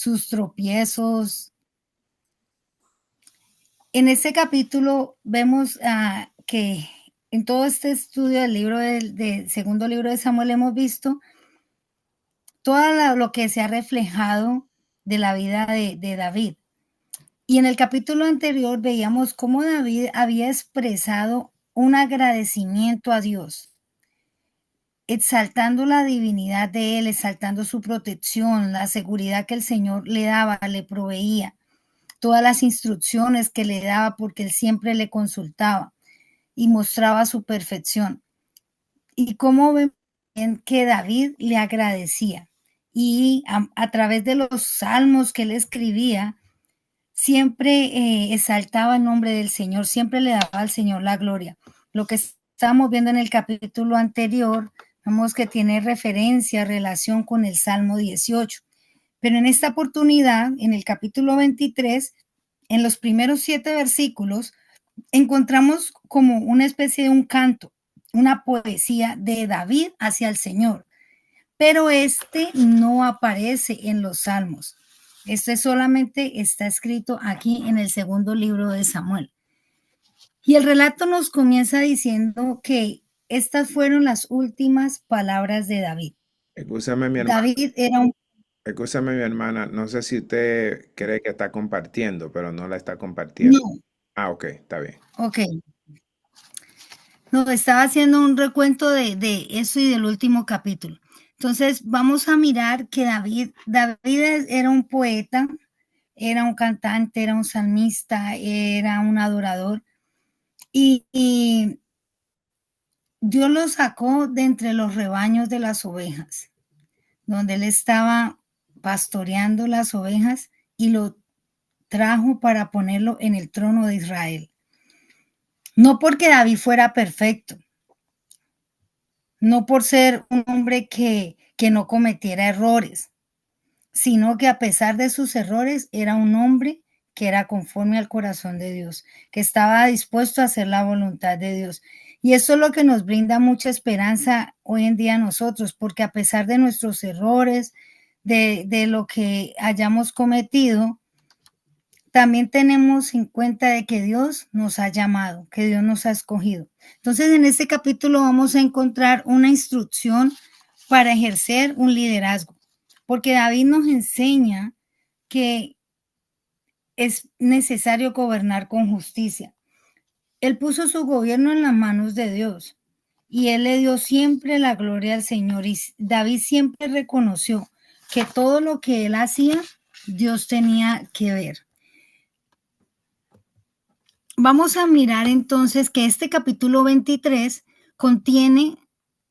sus tropiezos. En este capítulo vemos que en todo este estudio del libro del segundo libro de Samuel hemos visto todo lo que se ha reflejado de la vida de David. Y en el capítulo anterior veíamos cómo David había expresado un agradecimiento a Dios, exaltando la divinidad de él, exaltando su protección, la seguridad que el Señor le daba, le proveía, todas las instrucciones que le daba porque él siempre le consultaba y mostraba su perfección. Y cómo ven que David le agradecía. Y a través de los salmos que él escribía, siempre exaltaba el nombre del Señor, siempre le daba al Señor la gloria. Lo que estábamos viendo en el capítulo anterior, vemos que tiene referencia, relación con el Salmo 18. Pero en esta oportunidad, en el capítulo 23, en los primeros 7 versículos, encontramos como una especie de un canto, una poesía de David hacia el Señor. Pero este no aparece en los salmos. Este solamente está escrito aquí en el segundo libro de Samuel. Y el relato nos comienza diciendo que estas fueron las últimas palabras de David. Escúchame, mi hermana. David era un... Escúchame, mi hermana. No sé si usted cree que está compartiendo, pero no la está compartiendo. No, Ah, ok, está bien. ok. No, estaba haciendo un recuento de eso y del último capítulo. Entonces, vamos a mirar que David era un poeta, era un cantante, era un salmista, era un adorador. Y Dios lo sacó de entre los rebaños de las ovejas, donde él estaba pastoreando las ovejas y lo trajo para ponerlo en el trono de Israel. No porque David fuera perfecto, no por ser un hombre que no cometiera errores, sino que a pesar de sus errores era un hombre que era conforme al corazón de Dios, que estaba dispuesto a hacer la voluntad de Dios. Y eso es lo que nos brinda mucha esperanza hoy en día a nosotros, porque a pesar de nuestros errores, de lo que hayamos cometido, también tenemos en cuenta de que Dios nos ha llamado, que Dios nos ha escogido. Entonces, en este capítulo vamos a encontrar una instrucción para ejercer un liderazgo, porque David nos enseña que es necesario gobernar con justicia. Él puso su gobierno en las manos de Dios y él le dio siempre la gloria al Señor. Y David siempre reconoció que todo lo que él hacía, Dios tenía que ver. Vamos a mirar entonces que este capítulo 23 contiene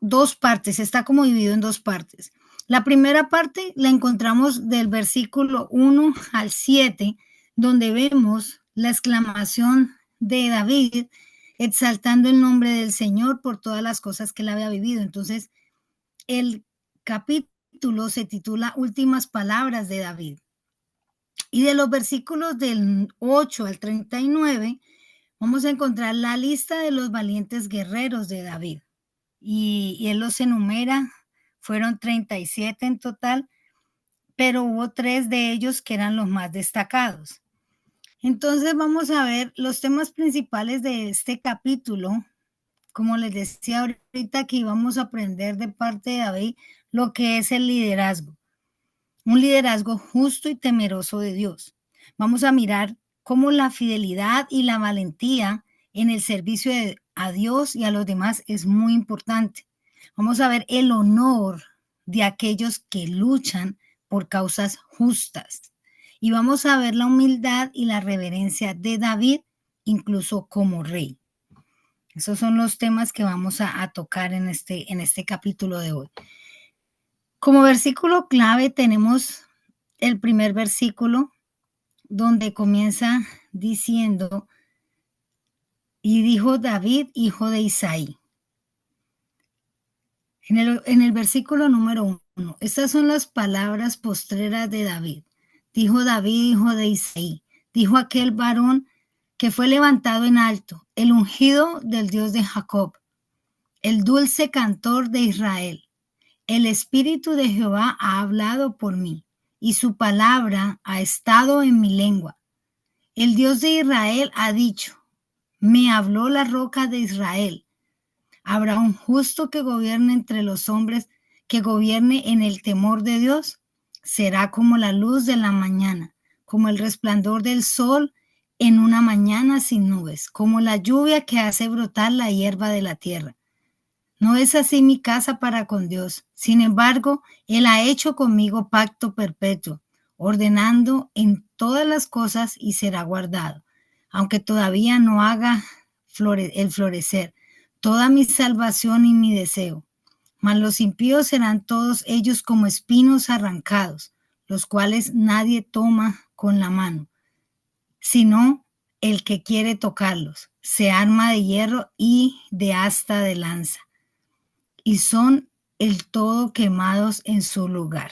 2 partes, está como dividido en 2 partes. La primera parte la encontramos del versículo 1 al 7, donde vemos la exclamación de David exaltando el nombre del Señor por todas las cosas que él había vivido. Entonces, el capítulo se titula Últimas palabras de David. Y de los versículos del 8 al 39 vamos a encontrar la lista de los valientes guerreros de David. Y él los enumera, fueron 37 en total, pero hubo 3 de ellos que eran los más destacados. Entonces vamos a ver los temas principales de este capítulo. Como les decía ahorita, que íbamos a aprender de parte de David lo que es el liderazgo. Un liderazgo justo y temeroso de Dios. Vamos a mirar cómo la fidelidad y la valentía en el servicio a Dios y a los demás es muy importante. Vamos a ver el honor de aquellos que luchan por causas justas. Y vamos a ver la humildad y la reverencia de David, incluso como rey. Esos son los temas que vamos a tocar en este capítulo de hoy. Como versículo clave tenemos el primer versículo, donde comienza diciendo, y dijo David, hijo de Isaí. En el versículo número 1, estas son las palabras postreras de David. Dijo David, hijo de Isaí, dijo aquel varón que fue levantado en alto, el ungido del Dios de Jacob, el dulce cantor de Israel. El Espíritu de Jehová ha hablado por mí. y su palabra ha estado en mi lengua. El Dios de Israel ha dicho, me habló la roca de Israel. ¿Habrá un justo que gobierne entre los hombres, que gobierne en el temor de Dios? Será como la luz de la mañana, como el resplandor del sol en una mañana sin nubes, como la lluvia que hace brotar la hierba de la tierra. No es así mi casa para con Dios. Sin embargo, Él ha hecho conmigo pacto perpetuo, ordenando en todas las cosas y será guardado, aunque todavía no haga el florecer toda mi salvación y mi deseo. Mas los impíos serán todos ellos como espinos arrancados, los cuales nadie toma con la mano, sino el que quiere tocarlos, se arma de hierro y de asta de lanza, y son el todo quemados en su lugar.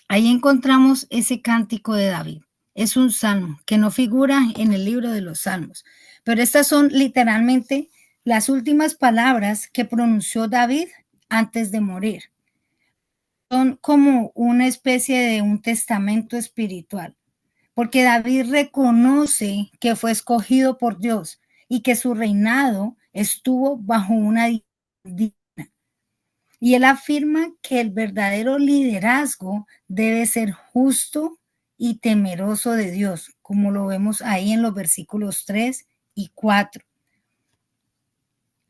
Ahí encontramos ese cántico de David. Es un salmo que no figura en el libro de los salmos, pero estas son literalmente las últimas palabras que pronunció David antes de morir. Son como una especie de un testamento espiritual, porque David reconoce que fue escogido por Dios y que su reinado estuvo bajo una y él afirma que el verdadero liderazgo debe ser justo y temeroso de Dios, como lo vemos ahí en los versículos 3 y 4.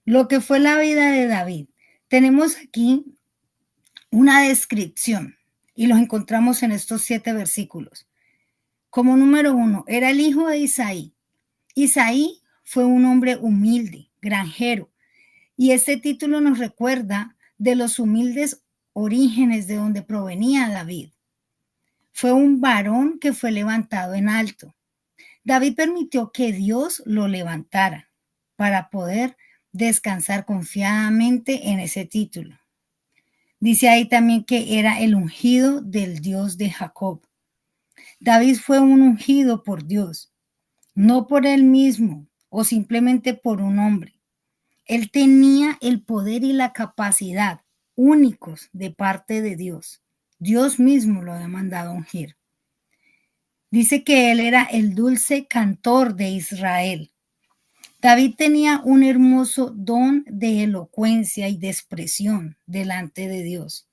Lo que fue la vida de David. Tenemos aquí una descripción y los encontramos en estos 7 versículos. Como número 1, era el hijo de Isaí. Isaí fue un hombre humilde, granjero, y este título nos recuerda de los humildes orígenes de donde provenía David. Fue un varón que fue levantado en alto. David permitió que Dios lo levantara para poder descansar confiadamente en ese título. Dice ahí también que era el ungido del Dios de Jacob. David fue un ungido por Dios, no por él mismo o simplemente por un hombre. Él tenía el poder y la capacidad únicos de parte de Dios. Dios mismo lo había mandado a ungir. Dice que él era el dulce cantor de Israel. David tenía un hermoso don de elocuencia y de expresión delante de Dios.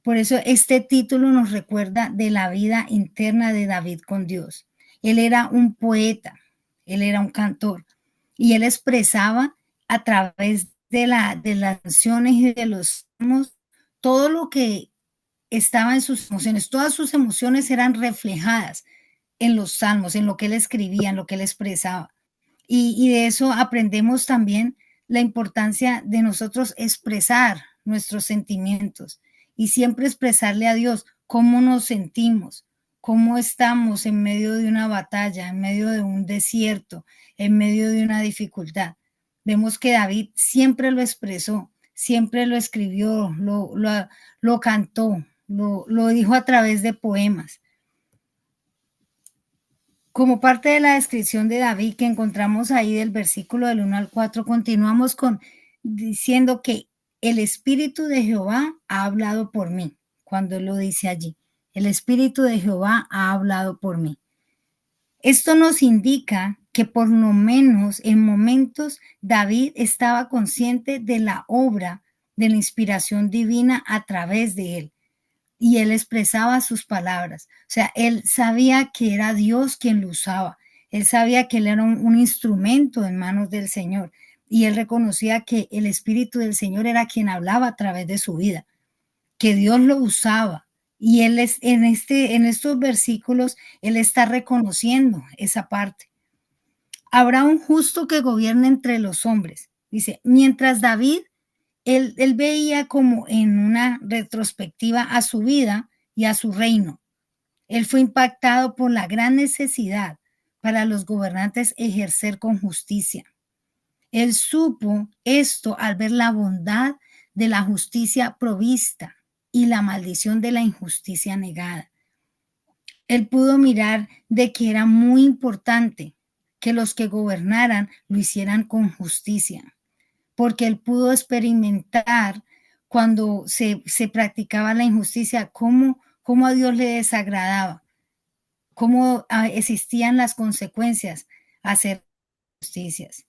Por eso este título nos recuerda de la vida interna de David con Dios. Él era un poeta, él era un cantor y él expresaba a través de las canciones y de los salmos todo lo que estaba en sus emociones. Todas sus emociones eran reflejadas en los salmos, en lo que él escribía, en lo que él expresaba. Y de eso aprendemos también la importancia de nosotros expresar nuestros sentimientos y siempre expresarle a Dios cómo nos sentimos, cómo estamos en medio de una batalla, en medio de un desierto, en medio de una dificultad. Vemos que David siempre lo expresó, siempre lo escribió, lo cantó, lo dijo a través de poemas. Como parte de la descripción de David que encontramos ahí del versículo del 1 al 4, continuamos diciendo que el Espíritu de Jehová ha hablado por mí, cuando él lo dice allí. El Espíritu de Jehová ha hablado por mí. Esto nos indica que por lo menos en momentos David estaba consciente de la obra de la inspiración divina a través de él. Y él expresaba sus palabras. O sea, él sabía que era Dios quien lo usaba. Él sabía que él era un instrumento en manos del Señor. Y él reconocía que el Espíritu del Señor era quien hablaba a través de su vida, que Dios lo usaba. Y él en estos versículos, él está reconociendo esa parte. Habrá un justo que gobierne entre los hombres. Dice, mientras David él veía como en una retrospectiva a su vida y a su reino. Él fue impactado por la gran necesidad para los gobernantes ejercer con justicia. Él supo esto al ver la bondad de la justicia provista y la maldición de la injusticia negada. Él pudo mirar de que era muy importante que los que gobernaran lo hicieran con justicia, porque él pudo experimentar cuando se practicaba la injusticia, cómo cómo a Dios le desagradaba, cómo existían las consecuencias a hacer justicias.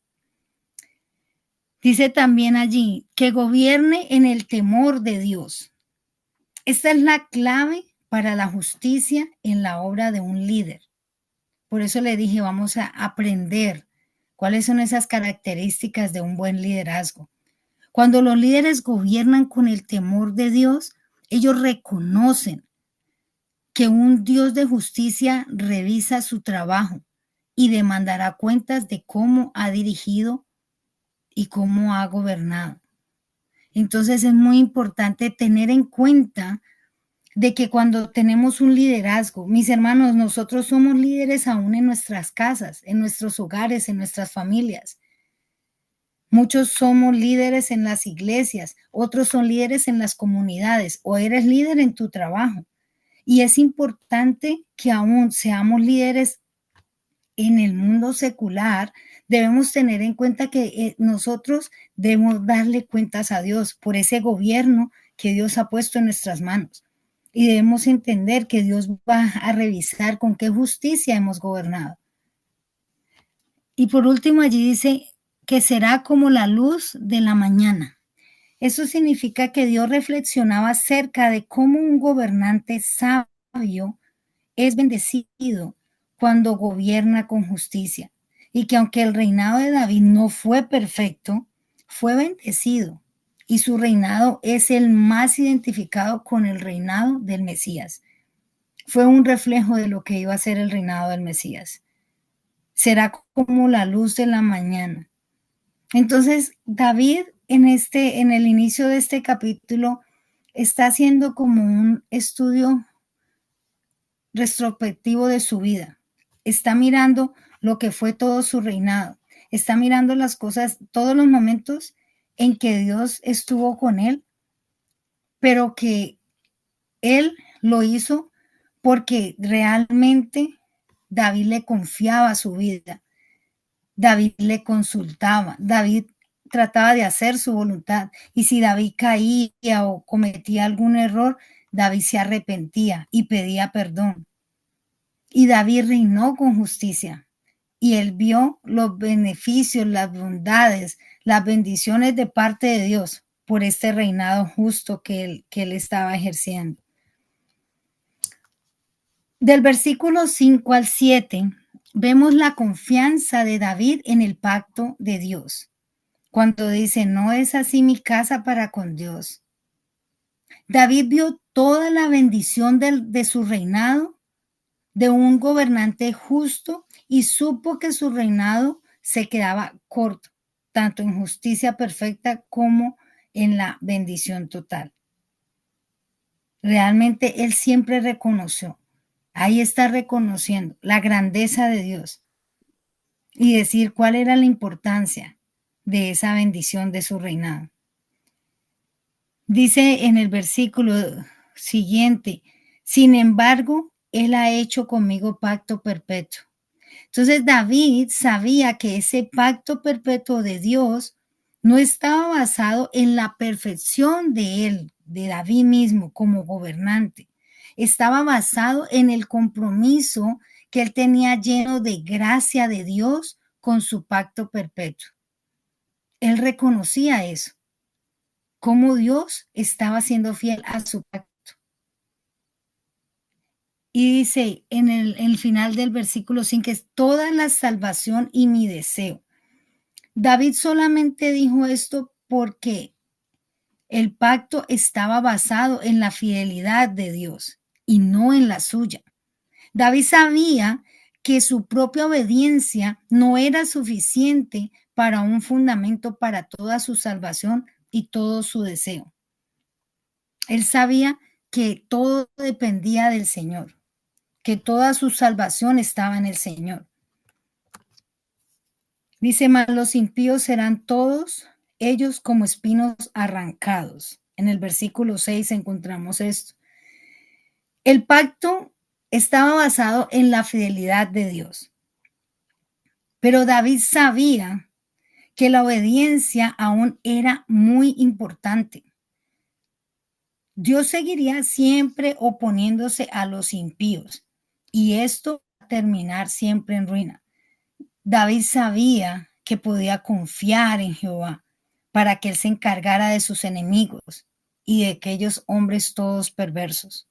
Dice también allí que gobierne en el temor de Dios. Esta es la clave para la justicia en la obra de un líder. Por eso le dije, vamos a aprender cuáles son esas características de un buen liderazgo. Cuando los líderes gobiernan con el temor de Dios, ellos reconocen que un Dios de justicia revisa su trabajo y demandará cuentas de cómo ha dirigido y cómo ha gobernado. Entonces es muy importante tener en cuenta de que cuando tenemos un liderazgo, mis hermanos, nosotros somos líderes aún en nuestras casas, en nuestros hogares, en nuestras familias. Muchos somos líderes en las iglesias, otros son líderes en las comunidades o eres líder en tu trabajo. Y es importante que aún seamos líderes en el mundo secular. Debemos tener en cuenta que nosotros debemos darle cuentas a Dios por ese gobierno que Dios ha puesto en nuestras manos. Y debemos entender que Dios va a revisar con qué justicia hemos gobernado. Y por último, allí dice que será como la luz de la mañana. Eso significa que Dios reflexionaba acerca de cómo un gobernante sabio es bendecido cuando gobierna con justicia. Y que aunque el reinado de David no fue perfecto, fue bendecido. Y su reinado es el más identificado con el reinado del Mesías. Fue un reflejo de lo que iba a ser el reinado del Mesías. Será como la luz de la mañana. Entonces, David en el inicio de este capítulo está haciendo como un estudio retrospectivo de su vida. Está mirando lo que fue todo su reinado. Está mirando las cosas, todos los momentos en que Dios estuvo con él, pero que él lo hizo porque realmente David le confiaba su vida. David le consultaba, David trataba de hacer su voluntad y si David caía o cometía algún error, David se arrepentía y pedía perdón. Y David reinó con justicia y él vio los beneficios, las bondades, las bendiciones de parte de Dios por este reinado justo que él estaba ejerciendo. Del versículo 5 al 7 vemos la confianza de David en el pacto de Dios. Cuando dice, no es así mi casa para con Dios. David vio toda la bendición de su reinado, de un gobernante justo, y supo que su reinado se quedaba corto, tanto en justicia perfecta como en la bendición total. Realmente él siempre reconoció, ahí está reconociendo la grandeza de Dios y decir cuál era la importancia de esa bendición de su reinado. Dice en el versículo siguiente, sin embargo, él ha hecho conmigo pacto perpetuo. Entonces David sabía que ese pacto perpetuo de Dios no estaba basado en la perfección de él, de David mismo como gobernante. Estaba basado en el compromiso que él tenía lleno de gracia de Dios con su pacto perpetuo. Él reconocía eso, cómo Dios estaba siendo fiel a su pacto. Y dice en el final del versículo 5 que es toda la salvación y mi deseo. David solamente dijo esto porque el pacto estaba basado en la fidelidad de Dios y no en la suya. David sabía que su propia obediencia no era suficiente para un fundamento para toda su salvación y todo su deseo. Él sabía que todo dependía del Señor, que toda su salvación estaba en el Señor. Dice, mas los impíos serán todos ellos como espinos arrancados. En el versículo 6 encontramos esto. El pacto estaba basado en la fidelidad de Dios. Pero David sabía que la obediencia aún era muy importante. Dios seguiría siempre oponiéndose a los impíos y esto va a terminar siempre en ruina. David sabía que podía confiar en Jehová para que él se encargara de sus enemigos y de aquellos hombres todos perversos.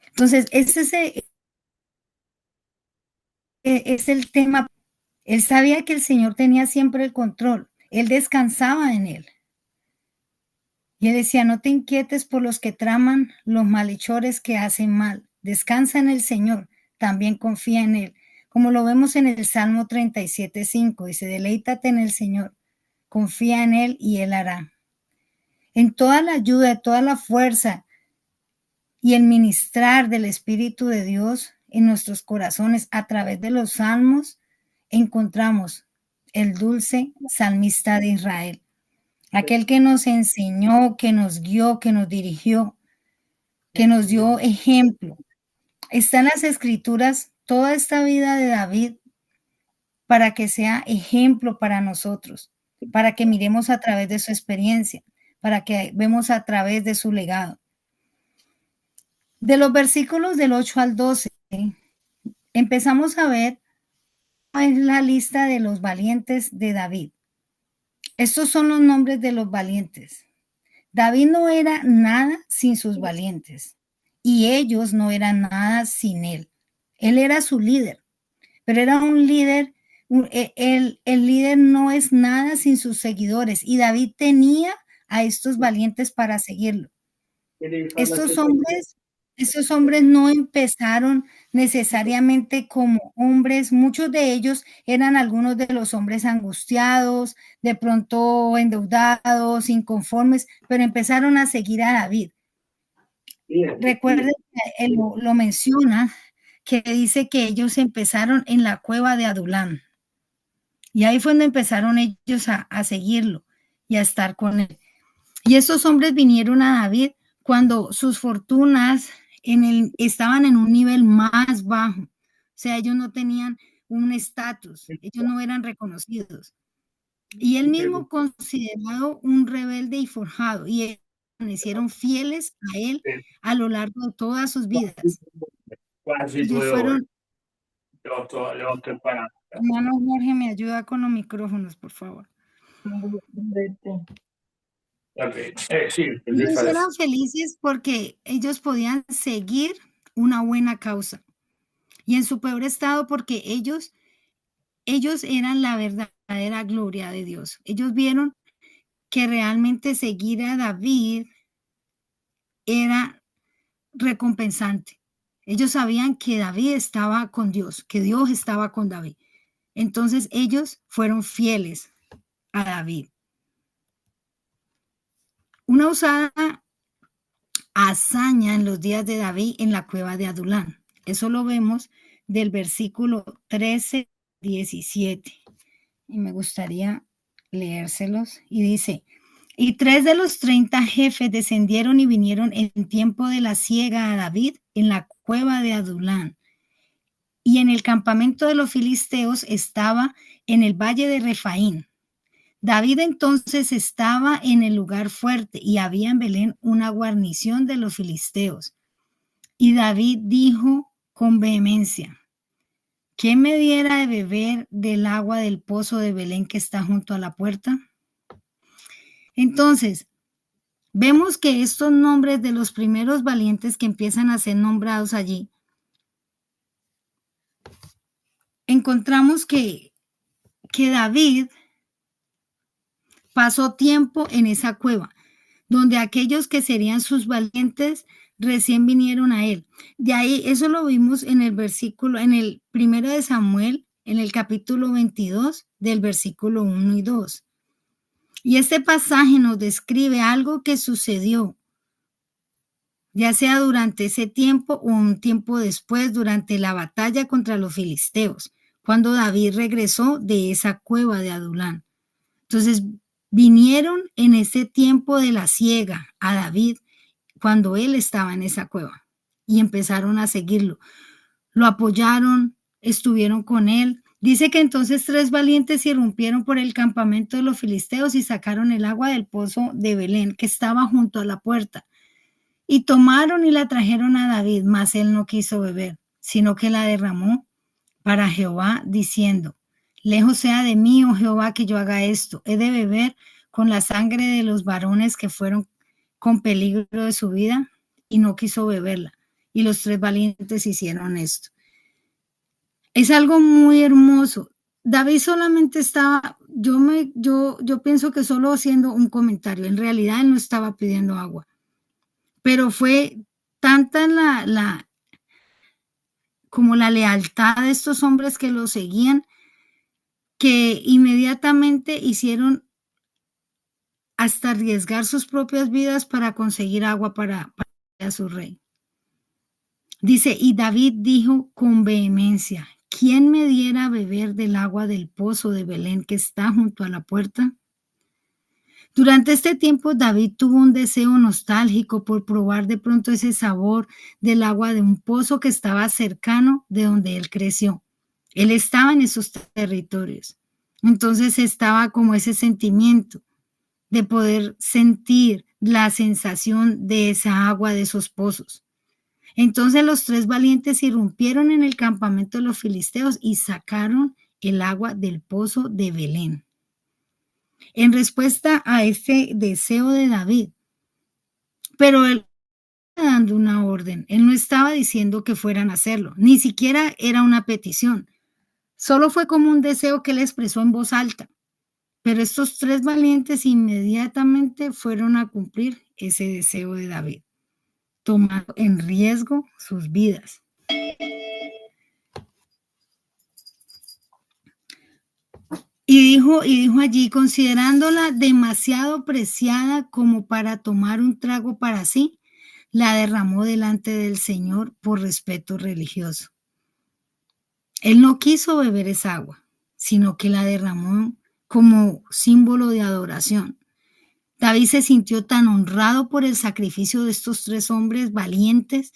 Entonces, ese es el tema. Él sabía que el Señor tenía siempre el control. Él descansaba en él. Y él decía, no te inquietes por los que traman, los malhechores que hacen mal. Descansa en el Señor, también confía en él. Como lo vemos en el Salmo 37:5, dice, deleítate en el Señor, confía en él y él hará. En toda la ayuda, toda la fuerza y el ministrar del Espíritu de Dios en nuestros corazones a través de los salmos, encontramos el dulce salmista de Israel, aquel que nos enseñó, que nos guió, que nos dirigió, que nos dio ejemplo. Está en las escrituras toda esta vida de David para que sea ejemplo para nosotros, para que miremos a través de su experiencia, para que vemos a través de su legado. De los versículos del 8 al 12, empezamos a ver la lista de los valientes de David. Estos son los nombres de los valientes. David no era nada sin sus valientes y ellos no eran nada sin él. Él era su líder, pero era un líder, el líder no es nada sin sus seguidores y David tenía a estos valientes para seguirlo. Estos hombres no empezaron necesariamente como hombres, muchos de ellos eran algunos de los hombres angustiados, de pronto endeudados, inconformes, pero empezaron a seguir a David. Recuerden que él lo menciona, que dice que ellos empezaron en la cueva de Adulam. Y ahí fue donde empezaron ellos a seguirlo y a estar con él. Y esos hombres vinieron a David cuando sus fortunas estaban en un nivel más bajo. O sea, ellos no tenían un estatus, ellos no eran reconocidos. Y él mismo considerado un rebelde y forjado, y ellos permanecieron fieles a él a lo largo de todas sus vidas. Ellos fueron, hermano Jorge, me ayuda con los micrófonos, por favor. Ellos eran felices porque ellos podían seguir una buena causa y en su peor estado porque ellos eran la verdadera gloria de Dios. Ellos vieron que realmente seguir a David era recompensante. Ellos sabían que David estaba con Dios, que Dios estaba con David. Entonces ellos fueron fieles a David. Una usada hazaña en los días de David en la cueva de Adulán. Eso lo vemos del versículo 13, 17. Y me gustaría leérselos. Y dice, y 3 de los 30 jefes descendieron y vinieron en tiempo de la siega a David en la cueva de Adulán. Y en el campamento de los filisteos estaba en el valle de Refaín. David entonces estaba en el lugar fuerte y había en Belén una guarnición de los filisteos. Y David dijo con vehemencia, ¿quién me diera de beber del agua del pozo de Belén que está junto a la puerta? Entonces, vemos que estos nombres de los primeros valientes que empiezan a ser nombrados allí, encontramos que David pasó tiempo en esa cueva, donde aquellos que serían sus valientes recién vinieron a él. De ahí, eso lo vimos en el versículo, en el primero de Samuel, en el capítulo 22, del versículo 1 y 2. Y este pasaje nos describe algo que sucedió, ya sea durante ese tiempo o un tiempo después, durante la batalla contra los filisteos, cuando David regresó de esa cueva de Adulán. Entonces, vinieron en ese tiempo de la siega a David cuando él estaba en esa cueva y empezaron a seguirlo. Lo apoyaron, estuvieron con él. Dice que entonces 3 valientes irrumpieron por el campamento de los filisteos y sacaron el agua del pozo de Belén que estaba junto a la puerta. Y tomaron y la trajeron a David, mas él no quiso beber, sino que la derramó para Jehová, diciendo: lejos sea de mí, oh Jehová, que yo haga esto. He de beber con la sangre de los varones que fueron con peligro de su vida, y no quiso beberla. Y los 3 valientes hicieron esto. Es algo muy hermoso. David solamente estaba, yo pienso que solo haciendo un comentario. En realidad él no estaba pidiendo agua, pero fue tanta como la lealtad de estos hombres que lo seguían, que inmediatamente hicieron hasta arriesgar sus propias vidas para conseguir agua para su rey. Dice: y David dijo con vehemencia: ¿quién me diera a beber del agua del pozo de Belén que está junto a la puerta? Durante este tiempo David tuvo un deseo nostálgico por probar de pronto ese sabor del agua de un pozo que estaba cercano de donde él creció. Él estaba en esos territorios. Entonces estaba como ese sentimiento de poder sentir la sensación de esa agua de esos pozos. Entonces los 3 valientes irrumpieron en el campamento de los filisteos y sacaron el agua del pozo de Belén. En respuesta a este deseo de David, pero él estaba dando una orden, él no estaba diciendo que fueran a hacerlo, ni siquiera era una petición, solo fue como un deseo que él expresó en voz alta, pero estos 3 valientes inmediatamente fueron a cumplir ese deseo de David, tomando en riesgo sus vidas. Y dijo allí: considerándola demasiado preciada como para tomar un trago para sí, la derramó delante del Señor por respeto religioso. Él no quiso beber esa agua, sino que la derramó como símbolo de adoración. David se sintió tan honrado por el sacrificio de estos 3 hombres valientes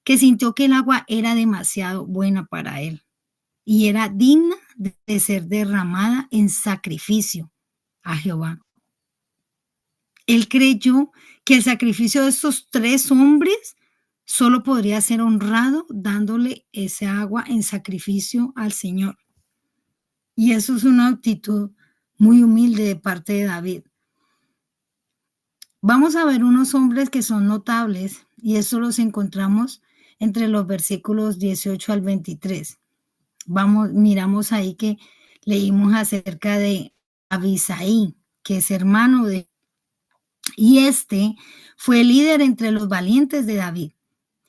que sintió que el agua era demasiado buena para él y era digna de ser derramada en sacrificio a Jehová. Él creyó que el sacrificio de estos 3 hombres solo podría ser honrado dándole esa agua en sacrificio al Señor. Y eso es una actitud muy humilde de parte de David. Vamos a ver unos hombres que son notables, y eso los encontramos entre los versículos 18 al 23. Miramos ahí que leímos acerca de Abisaí, que es hermano de, y este fue líder entre los valientes de David,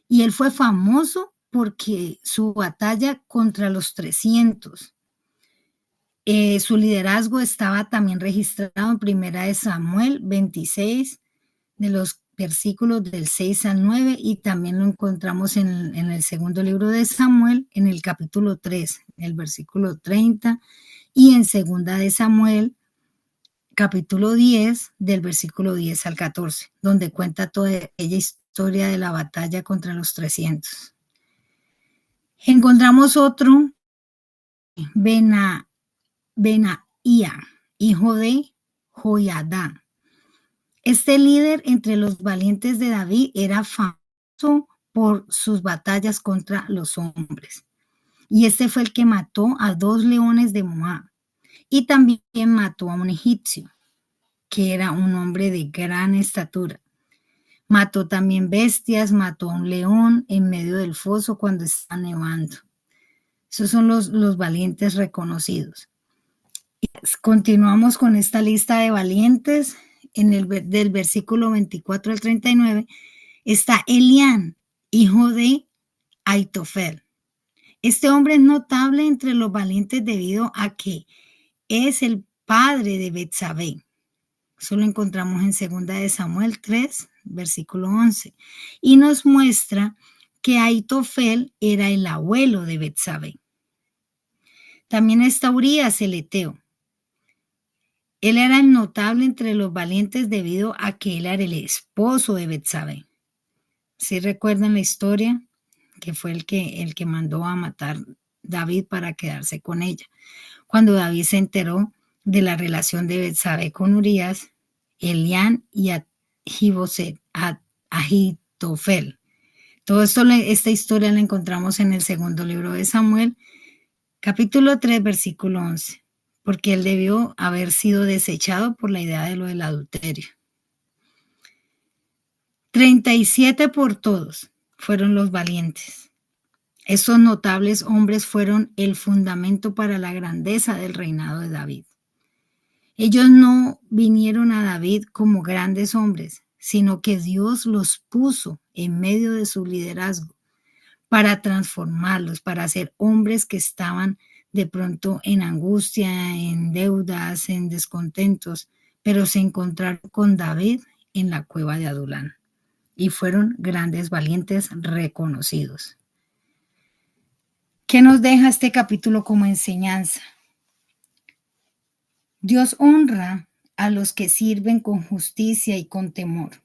y él fue famoso porque su batalla contra los 300. Su liderazgo estaba también registrado en Primera de Samuel 26, de los versículos del 6 al 9, y también lo encontramos en el segundo libro de Samuel, en el capítulo 3, el versículo 30, y en segunda de Samuel, capítulo 10, del versículo 10 al 14, donde cuenta toda aquella historia de la batalla contra los 300. Encontramos otro, Benaía, hijo de Joiada. Este líder entre los valientes de David era famoso por sus batallas contra los hombres. Y este fue el que mató a 2 leones de Moab. Y también mató a un egipcio, que era un hombre de gran estatura. Mató también bestias, mató a un león en medio del foso cuando estaba nevando. Esos son los valientes reconocidos. Continuamos con esta lista de valientes. Del versículo 24 al 39 está Elián, hijo de Aitofel. Este hombre es notable entre los valientes debido a que es el padre de Betsabé. Eso lo encontramos en 2 de Samuel 3, versículo 11. Y nos muestra que Aitofel era el abuelo de Betsabé. También está Urías el Eteo. Él era el notable entre los valientes debido a que él era el esposo de Betsabé. ¿Sí recuerdan la historia? Que fue el que mandó a matar David para quedarse con ella. Cuando David se enteró de la relación de Betsabé con Urías, Elián y Ahitofel Aitofel. Todo esto, esta historia la encontramos en el segundo libro de Samuel, capítulo 3, versículo 11, porque él debió haber sido desechado por la idea de lo del adulterio. 37 por todos fueron los valientes. Estos notables hombres fueron el fundamento para la grandeza del reinado de David. Ellos no vinieron a David como grandes hombres, sino que Dios los puso en medio de su liderazgo para transformarlos, para ser hombres que estaban de pronto en angustia, en deudas, en descontentos, pero se encontraron con David en la cueva de Adulán y fueron grandes valientes reconocidos. ¿Qué nos deja este capítulo como enseñanza? Dios honra a los que sirven con justicia y con temor.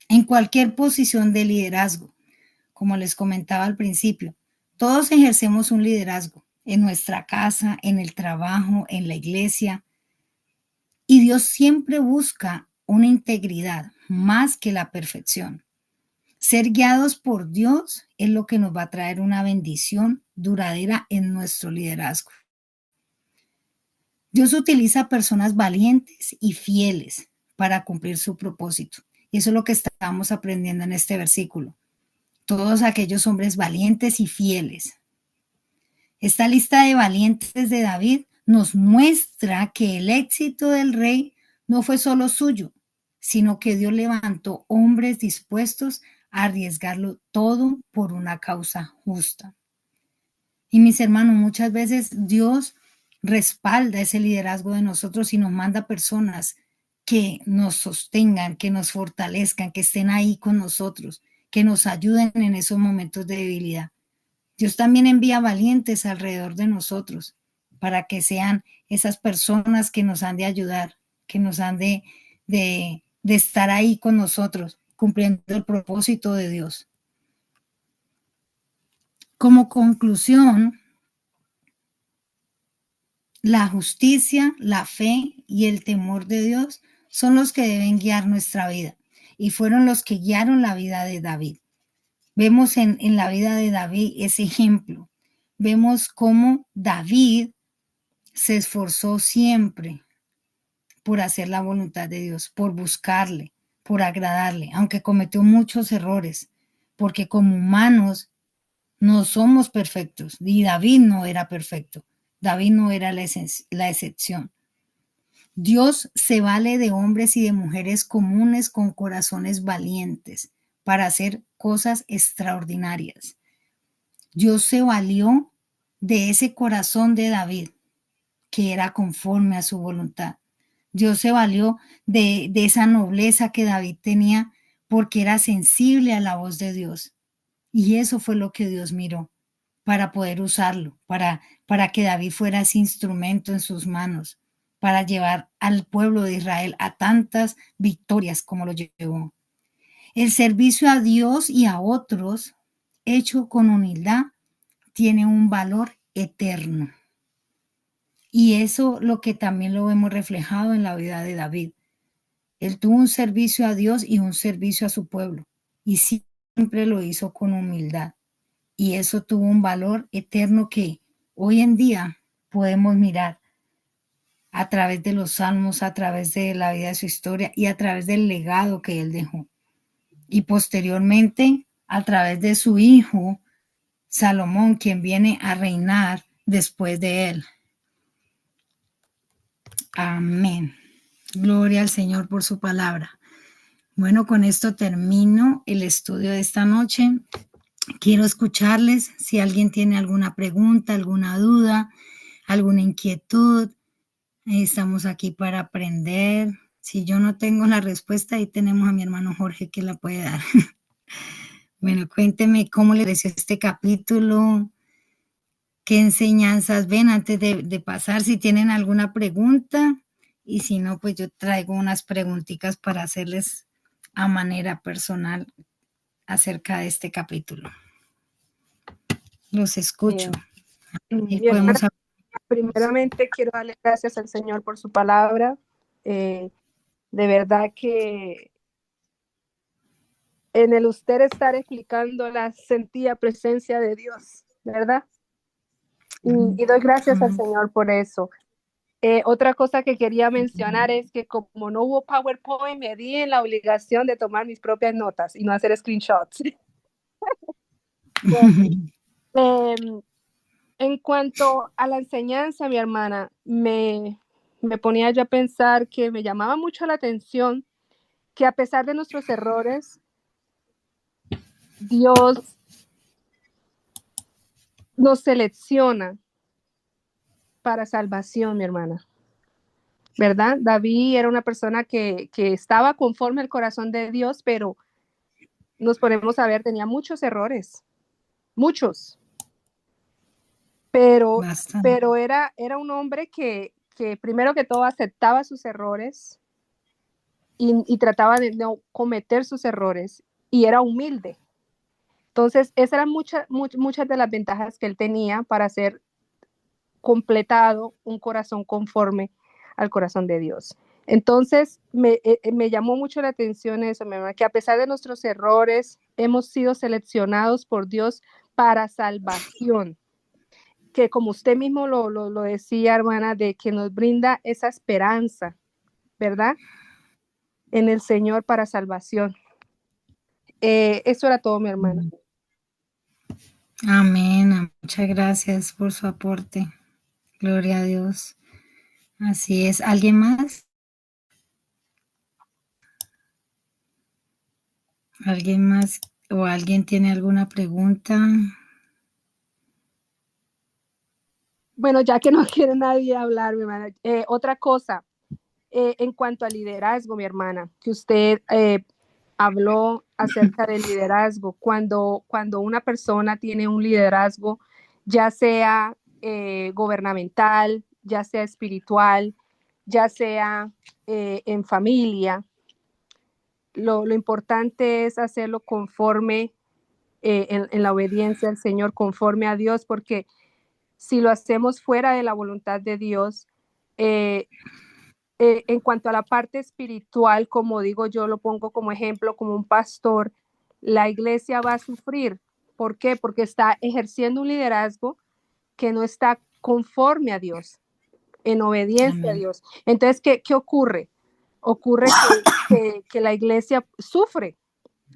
En cualquier posición de liderazgo, como les comentaba al principio, todos ejercemos un liderazgo en nuestra casa, en el trabajo, en la iglesia, y Dios siempre busca una integridad más que la perfección. Ser guiados por Dios es lo que nos va a traer una bendición duradera en nuestro liderazgo. Dios utiliza personas valientes y fieles para cumplir su propósito. Y eso es lo que estamos aprendiendo en este versículo. Todos aquellos hombres valientes y fieles. Esta lista de valientes de David nos muestra que el éxito del rey no fue solo suyo, sino que Dios levantó hombres dispuestos a arriesgarlo todo por una causa justa. Y mis hermanos, muchas veces Dios respalda ese liderazgo de nosotros y nos manda personas que nos sostengan, que nos fortalezcan, que estén ahí con nosotros, que nos ayuden en esos momentos de debilidad. Dios también envía valientes alrededor de nosotros para que sean esas personas que nos han de ayudar, que nos han de estar ahí con nosotros, cumpliendo el propósito de Dios. Como conclusión, la justicia, la fe y el temor de Dios son los que deben guiar nuestra vida y fueron los que guiaron la vida de David. Vemos en la vida de David ese ejemplo. Vemos cómo David se esforzó siempre por hacer la voluntad de Dios, por buscarle, por agradarle, aunque cometió muchos errores, porque como humanos no somos perfectos y David no era perfecto. David no era la excepción. Dios se vale de hombres y de mujeres comunes con corazones valientes para hacer cosas extraordinarias. Dios se valió de ese corazón de David, que era conforme a su voluntad. Dios se valió de esa nobleza que David tenía porque era sensible a la voz de Dios. Y eso fue lo que Dios miró para poder usarlo, para que David fuera ese instrumento en sus manos, para llevar al pueblo de Israel a tantas victorias como lo llevó. El servicio a Dios y a otros, hecho con humildad, tiene un valor eterno. Y eso lo que también lo vemos reflejado en la vida de David. Él tuvo un servicio a Dios y un servicio a su pueblo, y siempre lo hizo con humildad. Y eso tuvo un valor eterno que hoy en día podemos mirar a través de los salmos, a través de la vida de su historia y a través del legado que él dejó. Y posteriormente, a través de su hijo, Salomón, quien viene a reinar después de él. Amén. Gloria al Señor por su palabra. Bueno, con esto termino el estudio de esta noche. Quiero escucharles si alguien tiene alguna pregunta, alguna duda, alguna inquietud. Estamos aquí para aprender. Si yo no tengo la respuesta, ahí tenemos a mi hermano Jorge que la puede dar. Bueno, cuénteme cómo le pareció este capítulo, qué enseñanzas ven antes de pasar, si tienen alguna pregunta, y si no, pues yo traigo unas preguntitas para hacerles a manera personal acerca de este capítulo. Los escucho. Y Bien, podemos... primeramente quiero darle gracias al Señor por su palabra. De verdad que en el usted estar explicando la sentía presencia de Dios, ¿verdad? Y doy gracias al Señor por eso. Otra cosa que quería mencionar es que como no hubo PowerPoint, me di en la obligación de tomar mis propias notas y no hacer screenshots. En cuanto a la enseñanza, mi hermana, me ponía yo a pensar que me llamaba mucho la atención que a pesar de nuestros errores, Dios nos selecciona para salvación, mi hermana. ¿Verdad? David era una persona que estaba conforme al corazón de Dios, pero nos ponemos a ver, tenía muchos errores, muchos. Pero era un hombre que primero que todo aceptaba sus errores y trataba de no cometer sus errores y era humilde. Entonces, esas eran muchas de las ventajas que él tenía para ser completado un corazón conforme al corazón de Dios. Entonces, me llamó mucho la atención eso, que a pesar de nuestros errores, hemos sido seleccionados por Dios para salvación. Que como usted mismo lo decía, hermana, de que nos brinda esa esperanza, ¿verdad? En el Señor para salvación. Eso era todo, mi hermana. Amén. Muchas gracias por su aporte. Gloria a Dios. Así es. ¿Alguien más? ¿Alguien más o alguien tiene alguna pregunta? Bueno, ya que no quiere nadie hablar, mi hermana. Otra cosa, en cuanto al liderazgo, mi hermana, que usted habló acerca del liderazgo. Cuando una persona tiene un liderazgo, ya sea gubernamental, ya sea espiritual, ya sea en familia, lo importante es hacerlo conforme en la obediencia al Señor, conforme a Dios, porque si lo hacemos fuera de la voluntad de Dios, en cuanto a la parte espiritual, como digo, yo lo pongo como ejemplo, como un pastor, la iglesia va a sufrir. ¿Por qué? Porque está ejerciendo un liderazgo que no está conforme a Dios, en obediencia a Dios. Entonces, ¿qué ocurre? Ocurre que la iglesia sufre,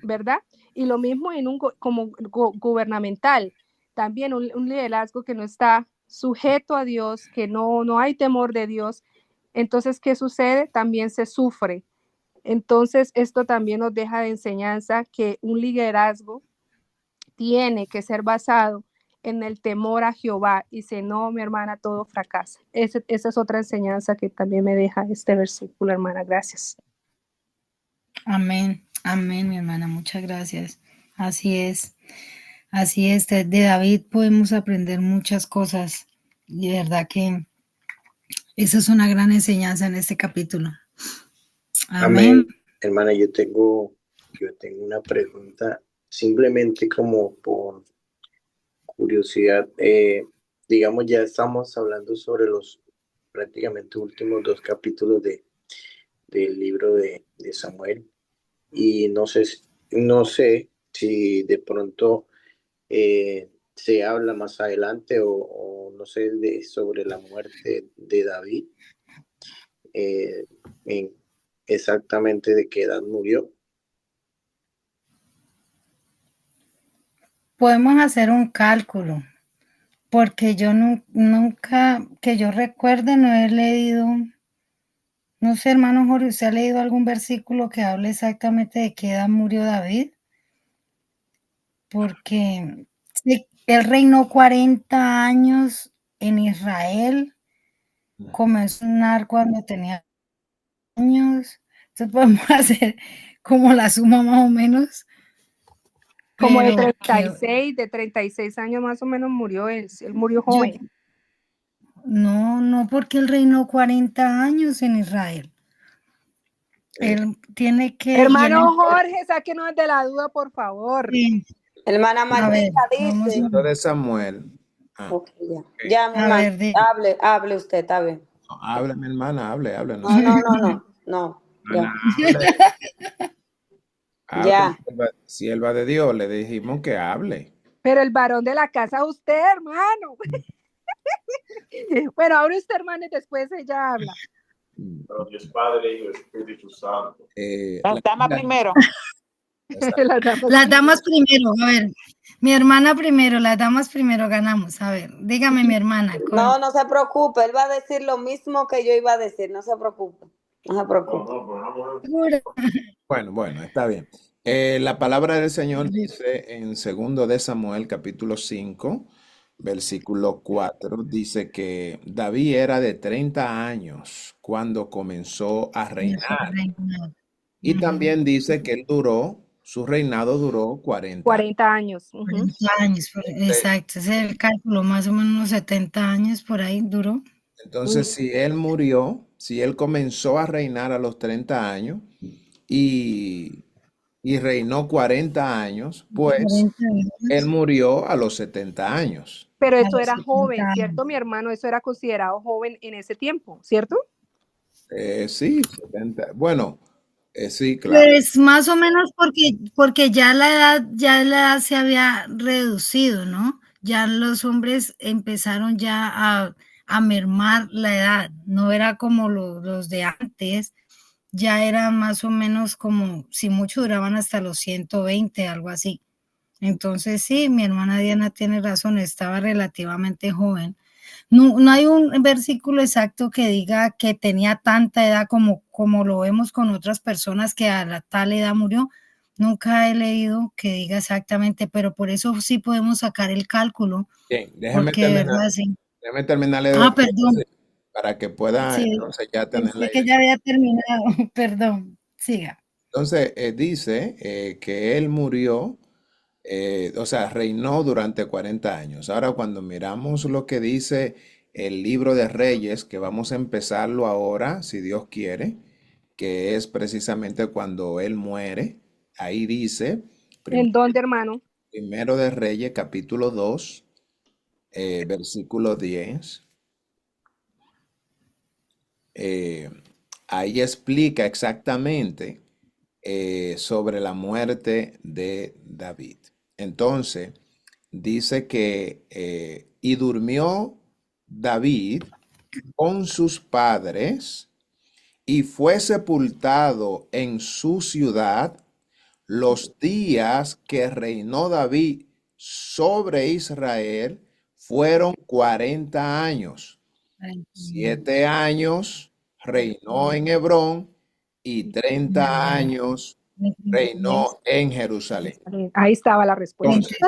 ¿verdad? Y lo mismo en como gubernamental, también un liderazgo que no está sujeto a Dios, que no hay temor de Dios. Entonces, ¿qué sucede? También se sufre. Entonces, esto también nos deja de enseñanza que un liderazgo tiene que ser basado en el temor a Jehová, y si no, mi hermana, todo fracasa. Esa es otra enseñanza que también me deja este versículo, hermana. Gracias. Amén, amén, mi hermana, muchas gracias. Así es, así es. De David podemos aprender muchas cosas y de verdad que esa es una gran enseñanza en este capítulo. Amén. Hermana, yo tengo una pregunta, simplemente como por curiosidad. Digamos, ya estamos hablando sobre los prácticamente últimos 2 capítulos del libro de Samuel, y no sé si de pronto se habla más adelante o no sé sobre la muerte de David, exactamente de qué edad murió. Podemos hacer un cálculo, porque yo nunca, que yo recuerde, no he leído, no sé, hermano Jorge, ¿usted ha leído algún versículo que hable exactamente de qué edad murió David? Porque sí, él reinó 40 años en Israel, comenzó a reinar cuando tenía años, entonces podemos hacer como la suma más o menos. Como de 36 años más o menos murió él murió joven. No, porque él reinó 40 años en Israel. Él tiene que... Hermano Jorge, sáquenos de la duda, por favor. Sí. Hermana Martita dice. De Samuel. Okay, ya, mi hermana. Hable usted, está bien. No, hable, mi hermana, hable. No. Ya. Ya. Si él va de Dios, le dijimos que hable. Pero el varón de la casa es usted, hermano. Bueno, ahora usted, hermano, y después ella habla. Pero Dios Padre, Hijo y Espíritu Santo. Las damas primero. Las damas primero, a ver. Mi hermana primero, las damas primero ganamos. A ver, dígame mi hermana. No, no se preocupe, él va a decir lo mismo que yo iba a decir, no se preocupe. No se preocupe. Bueno, está bien. La palabra del Señor dice en 2 de Samuel, capítulo 5, versículo 4, dice que David era de 30 años cuando comenzó a reinar. Y también dice que su reinado duró 40 años. 40 años, exacto. Ese es el cálculo, más o menos unos 70 años por ahí duró. Entonces, si él comenzó a reinar a los 30 años y reinó 40 años, pues 40 años. él murió a los 70 años. Pero A eso los era 70 joven, años. ¿cierto, mi hermano? Eso era considerado joven en ese tiempo, ¿cierto? Sí, 70. Bueno, sí, claro. Pues más o menos porque ya la edad se había reducido, ¿no? Ya los hombres empezaron ya a mermar la edad, no era como los de antes, ya eran más o menos como, si mucho duraban hasta los 120, algo así. Entonces sí, mi hermana Diana tiene razón, estaba relativamente joven. No hay un versículo exacto que diga que tenía tanta edad como lo vemos con otras personas que a la tal edad murió. Nunca he leído que diga exactamente, pero por eso sí podemos sacar el cálculo, Bien, porque de verdad sí. déjeme terminarle Perdón. para que pueda Sí, entonces ya tener la pensé que idea. ya había terminado. Perdón, siga. Entonces, dice que él murió, o sea, reinó durante 40 años. Ahora, cuando miramos lo que dice el libro de Reyes, que vamos a empezarlo ahora, si Dios quiere, que es precisamente cuando él muere, ahí dice, ¿En dónde, hermano? Primero de Reyes, capítulo 2, versículo 10. Ahí explica exactamente sobre la muerte de David. Entonces, dice que y durmió David con sus padres y fue sepultado en su ciudad los días que reinó David sobre Israel fueron 40 años. 7 años reinó en Hebrón y 30 años reinó en Jerusalén. Ahí estaba la respuesta. Entonces,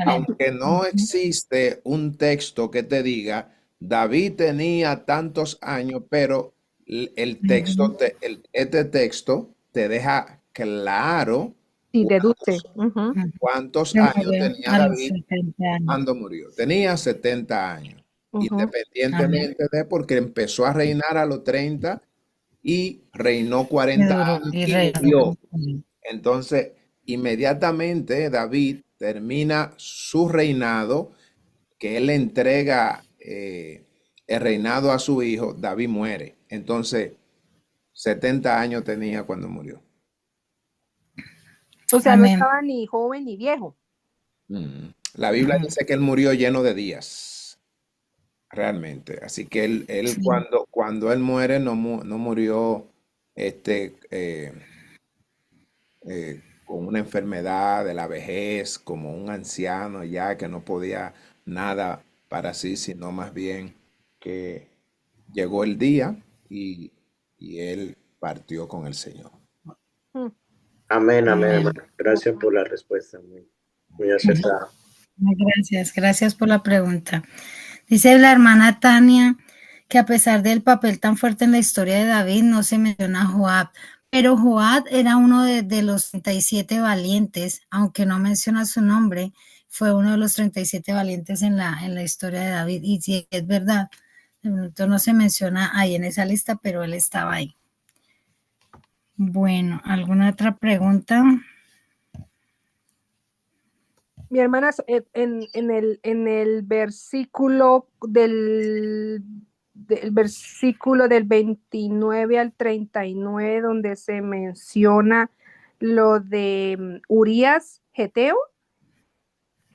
aunque no existe un texto que te diga, David tenía tantos años, pero este texto te deja claro Sí, deduce. cuántos años tenía David cuando murió. Tenía 70 años, independientemente de porque empezó a reinar a los 30 y reinó 40 años y murió. Entonces, inmediatamente David termina su reinado, que él le entrega el reinado a su hijo, David muere. Entonces, 70 años tenía cuando murió. O sea, no estaba ni joven ni viejo. La Biblia dice que él murió lleno de días, realmente. Así que él Sí. cuando él muere no murió con una enfermedad de la vejez, como un anciano ya que no podía nada para sí, sino más bien que llegó el día y él partió con el Señor. Amén, amén, hermano. Gracias por la respuesta, muy acertada. Gracias por la pregunta. Dice la hermana Tania que a pesar del papel tan fuerte en la historia de David, no se menciona a Joab, pero Joab era uno de los 37 valientes, aunque no menciona su nombre, fue uno de los 37 valientes en la historia de David, y sí, es verdad, de momento no se menciona ahí en esa lista, pero él estaba ahí. Bueno, ¿alguna otra pregunta? Mi hermana, en el versículo del versículo del 29 al 39, donde se menciona lo de Urías Geteo,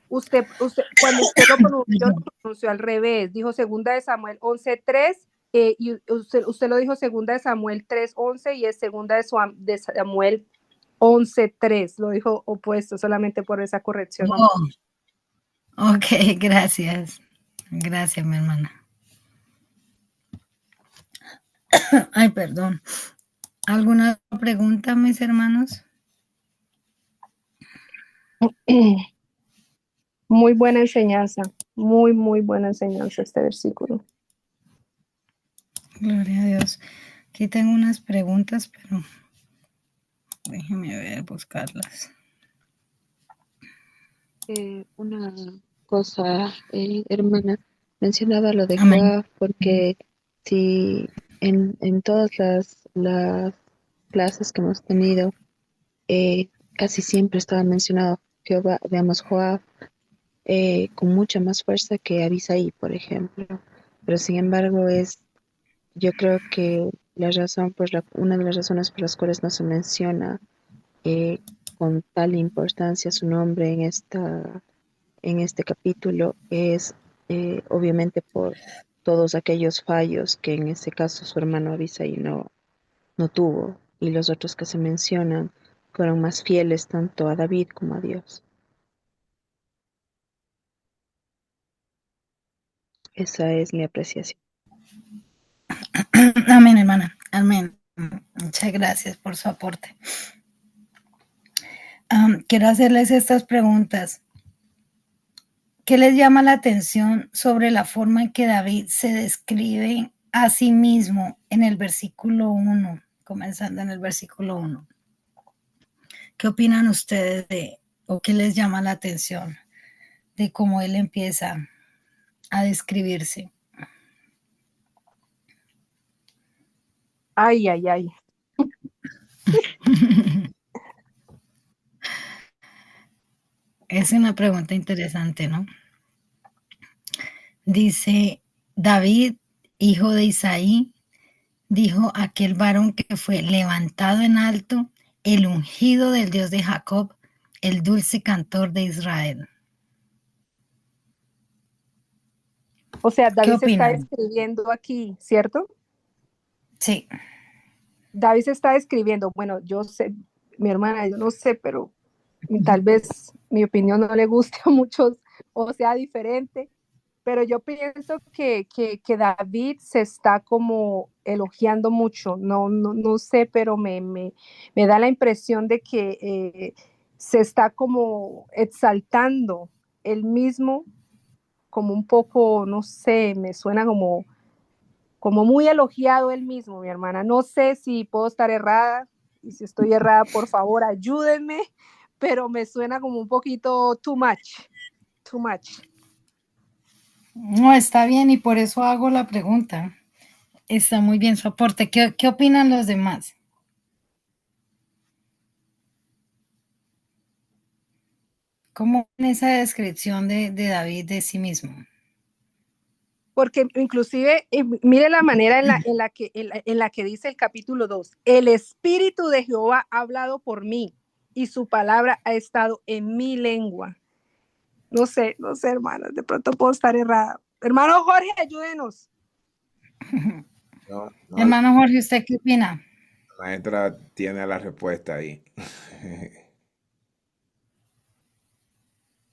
cuando usted lo pronunció al revés, dijo segunda de Samuel 11:3, y usted lo dijo segunda de Samuel 3:11 y es segunda de Samuel 11:3, lo dijo opuesto, solamente por esa corrección. Ok, gracias. Gracias, mi hermana. Ay, perdón. ¿Alguna pregunta, mis hermanos? Muy buena enseñanza, muy buena enseñanza este versículo. Gloria a Dios. Aquí tengo unas preguntas, pero déjeme ver, buscarlas. Una cosa, hermana, mencionaba lo de Joab, porque si en todas las clases que hemos tenido, casi siempre estaba mencionado Jehová, veamos, Joab, con mucha más fuerza que Abisaí, por ejemplo. Pero sin embargo yo creo que una de las razones por las cuales no se menciona con tal importancia su nombre en este capítulo es obviamente por todos aquellos fallos que en este caso su hermano Abisai no tuvo, y los otros que se mencionan fueron más fieles tanto a David como a Dios. Esa es mi apreciación. Amén, hermana. Amén. Muchas gracias por su aporte. Quiero hacerles estas preguntas. ¿Qué les llama la atención sobre la forma en que David se describe a sí mismo en el versículo 1, comenzando en el versículo 1? ¿Qué opinan ustedes o qué les llama la atención de cómo él empieza a describirse? Ay. Es una pregunta interesante, ¿no? Dice, David, hijo de Isaí, dijo aquel varón que fue levantado en alto, el ungido del Dios de Jacob, el dulce cantor de Israel. O sea, David se está escribiendo aquí, ¿cierto? Sí. David se está escribiendo, bueno, yo sé, mi hermana, yo no sé, pero tal vez mi opinión no le guste a muchos o sea diferente, pero yo pienso que David se está como elogiando mucho, no sé, pero me da la impresión de que se está como exaltando él mismo, como un poco, no sé, me suena como muy elogiado él mismo, mi hermana. No sé si puedo estar errada, y si estoy errada, por favor, ayúdenme, pero me suena como un poquito too much. No, está bien, y por eso hago la pregunta. Está muy bien su aporte. ¿Qué opinan los demás? ¿Cómo en esa descripción de David de sí mismo? Porque inclusive, mire la manera en la que dice el capítulo 2, el Espíritu de Jehová ha hablado por mí y su palabra ha estado en mi lengua. No sé, hermanos, de pronto puedo estar errada. Hermano Jorge, ayúdenos. No, hermano Jorge, ¿usted qué opina? La maestra tiene la respuesta ahí.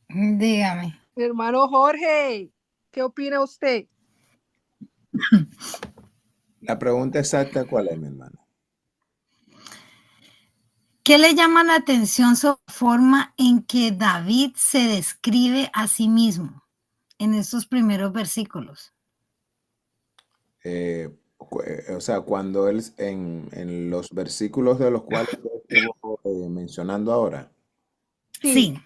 Dígame. Hermano Jorge, ¿qué opina usted? La pregunta exacta, ¿cuál es, mi hermano? ¿Qué le llama la atención sobre la forma en que David se describe a sí mismo en estos primeros versículos? O sea, cuando él en los versículos de los cuales estuvo mencionando ahora. Sí.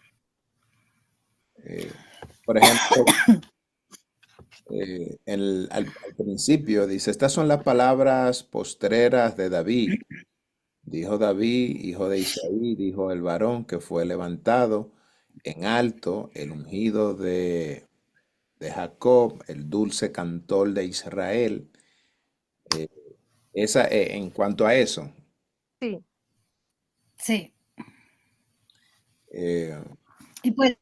Por ejemplo, al principio dice, estas son las palabras postreras de David. Dijo David, hijo de Isaí, dijo el varón que fue levantado en alto, el ungido de Jacob, el dulce cantor de Israel. En cuanto a eso. Sí. Sí. Y pues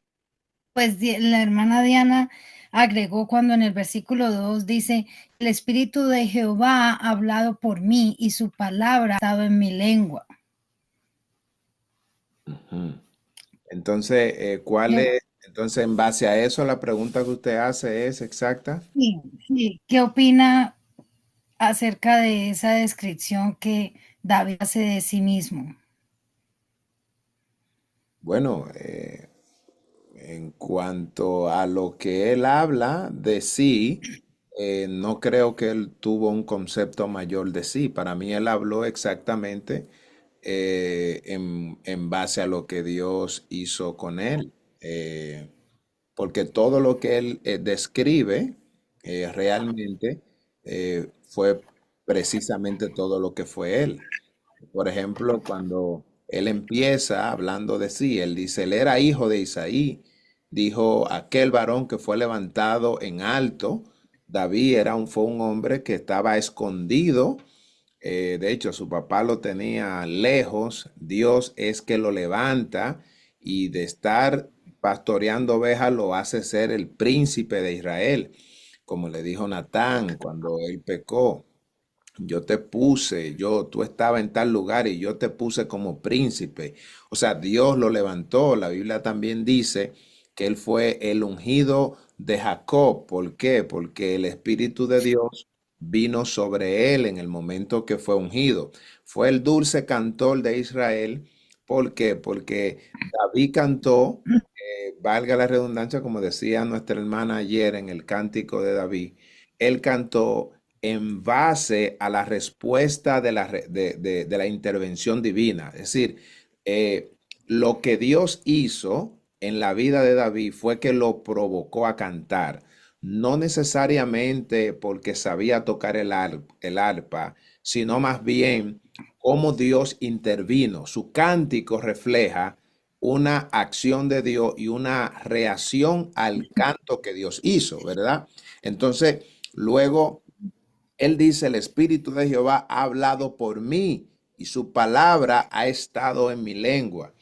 la hermana Diana agregó cuando en el versículo 2 dice, el Espíritu de Jehová ha hablado por mí y su palabra ha estado en mi lengua. Entonces, entonces, en base a eso, la pregunta que usted hace es exacta. Sí, sí. ¿Qué opina acerca de esa descripción que David hace de sí mismo? Bueno, en cuanto a lo que él habla de sí, no creo que él tuvo un concepto mayor de sí. Para mí él habló exactamente en base a lo que Dios hizo con él. Porque todo lo que él describe realmente fue precisamente todo lo que fue él. Por ejemplo, cuando él empieza hablando de sí, él dice, él era hijo de Isaí, dijo aquel varón que fue levantado en alto. David fue un hombre que estaba escondido, de hecho su papá lo tenía lejos, Dios es que lo levanta y de estar pastoreando ovejas lo hace ser el príncipe de Israel, como le dijo Natán cuando él pecó. Yo te puse, tú estabas en tal lugar y yo te puse como príncipe. O sea, Dios lo levantó. La Biblia también dice que él fue el ungido de Jacob. ¿Por qué? Porque el Espíritu de Dios vino sobre él en el momento que fue ungido. Fue el dulce cantor de Israel. ¿Por qué? Porque David cantó, valga la redundancia, como decía nuestra hermana ayer en el cántico de David, él cantó en base a la respuesta de la intervención divina. Es decir, lo que Dios hizo en la vida de David fue que lo provocó a cantar, no necesariamente porque sabía tocar el arpa, sino más bien cómo Dios intervino. Su cántico refleja una acción de Dios y una reacción al canto que Dios hizo, ¿verdad? Entonces, luego él dice, el Espíritu de Jehová ha hablado por mí y su palabra ha estado en mi lengua.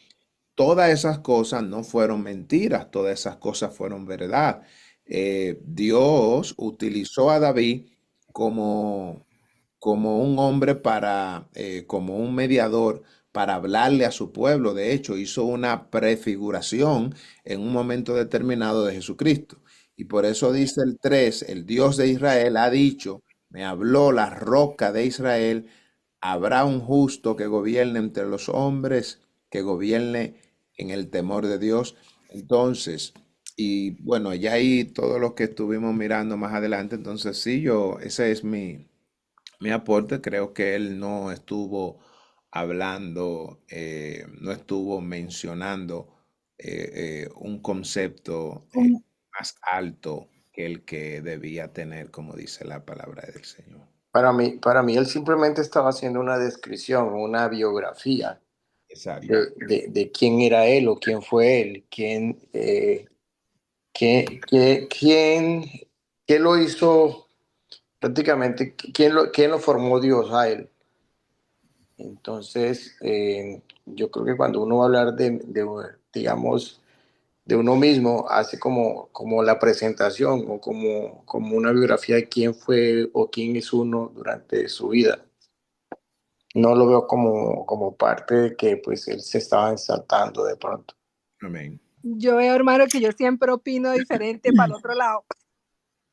Todas esas cosas no fueron mentiras, todas esas cosas fueron verdad. Dios utilizó a David como, como un hombre como un mediador para hablarle a su pueblo. De hecho, hizo una prefiguración en un momento determinado de Jesucristo. Y por eso dice el 3, el Dios de Israel ha dicho, me habló la roca de Israel, habrá un justo que gobierne entre los hombres, que gobierne en el temor de Dios. Entonces, y bueno, ya ahí todo lo que estuvimos mirando más adelante, entonces sí, ese es mi aporte. Creo que él no estuvo hablando, no estuvo mencionando un concepto más alto que el que debía tener, como dice la palabra del Señor. Para mí él simplemente estaba haciendo una descripción, una biografía de quién era él o quién fue él, quién lo hizo prácticamente, quién lo formó Dios a él. Entonces, yo creo que cuando uno va a hablar digamos, de uno mismo, hace como la presentación o como una biografía de quién fue o quién es uno durante su vida. No lo veo como parte de que pues él se estaba exaltando de pronto. Amén. Yo veo, hermano, que yo siempre opino diferente para el otro lado.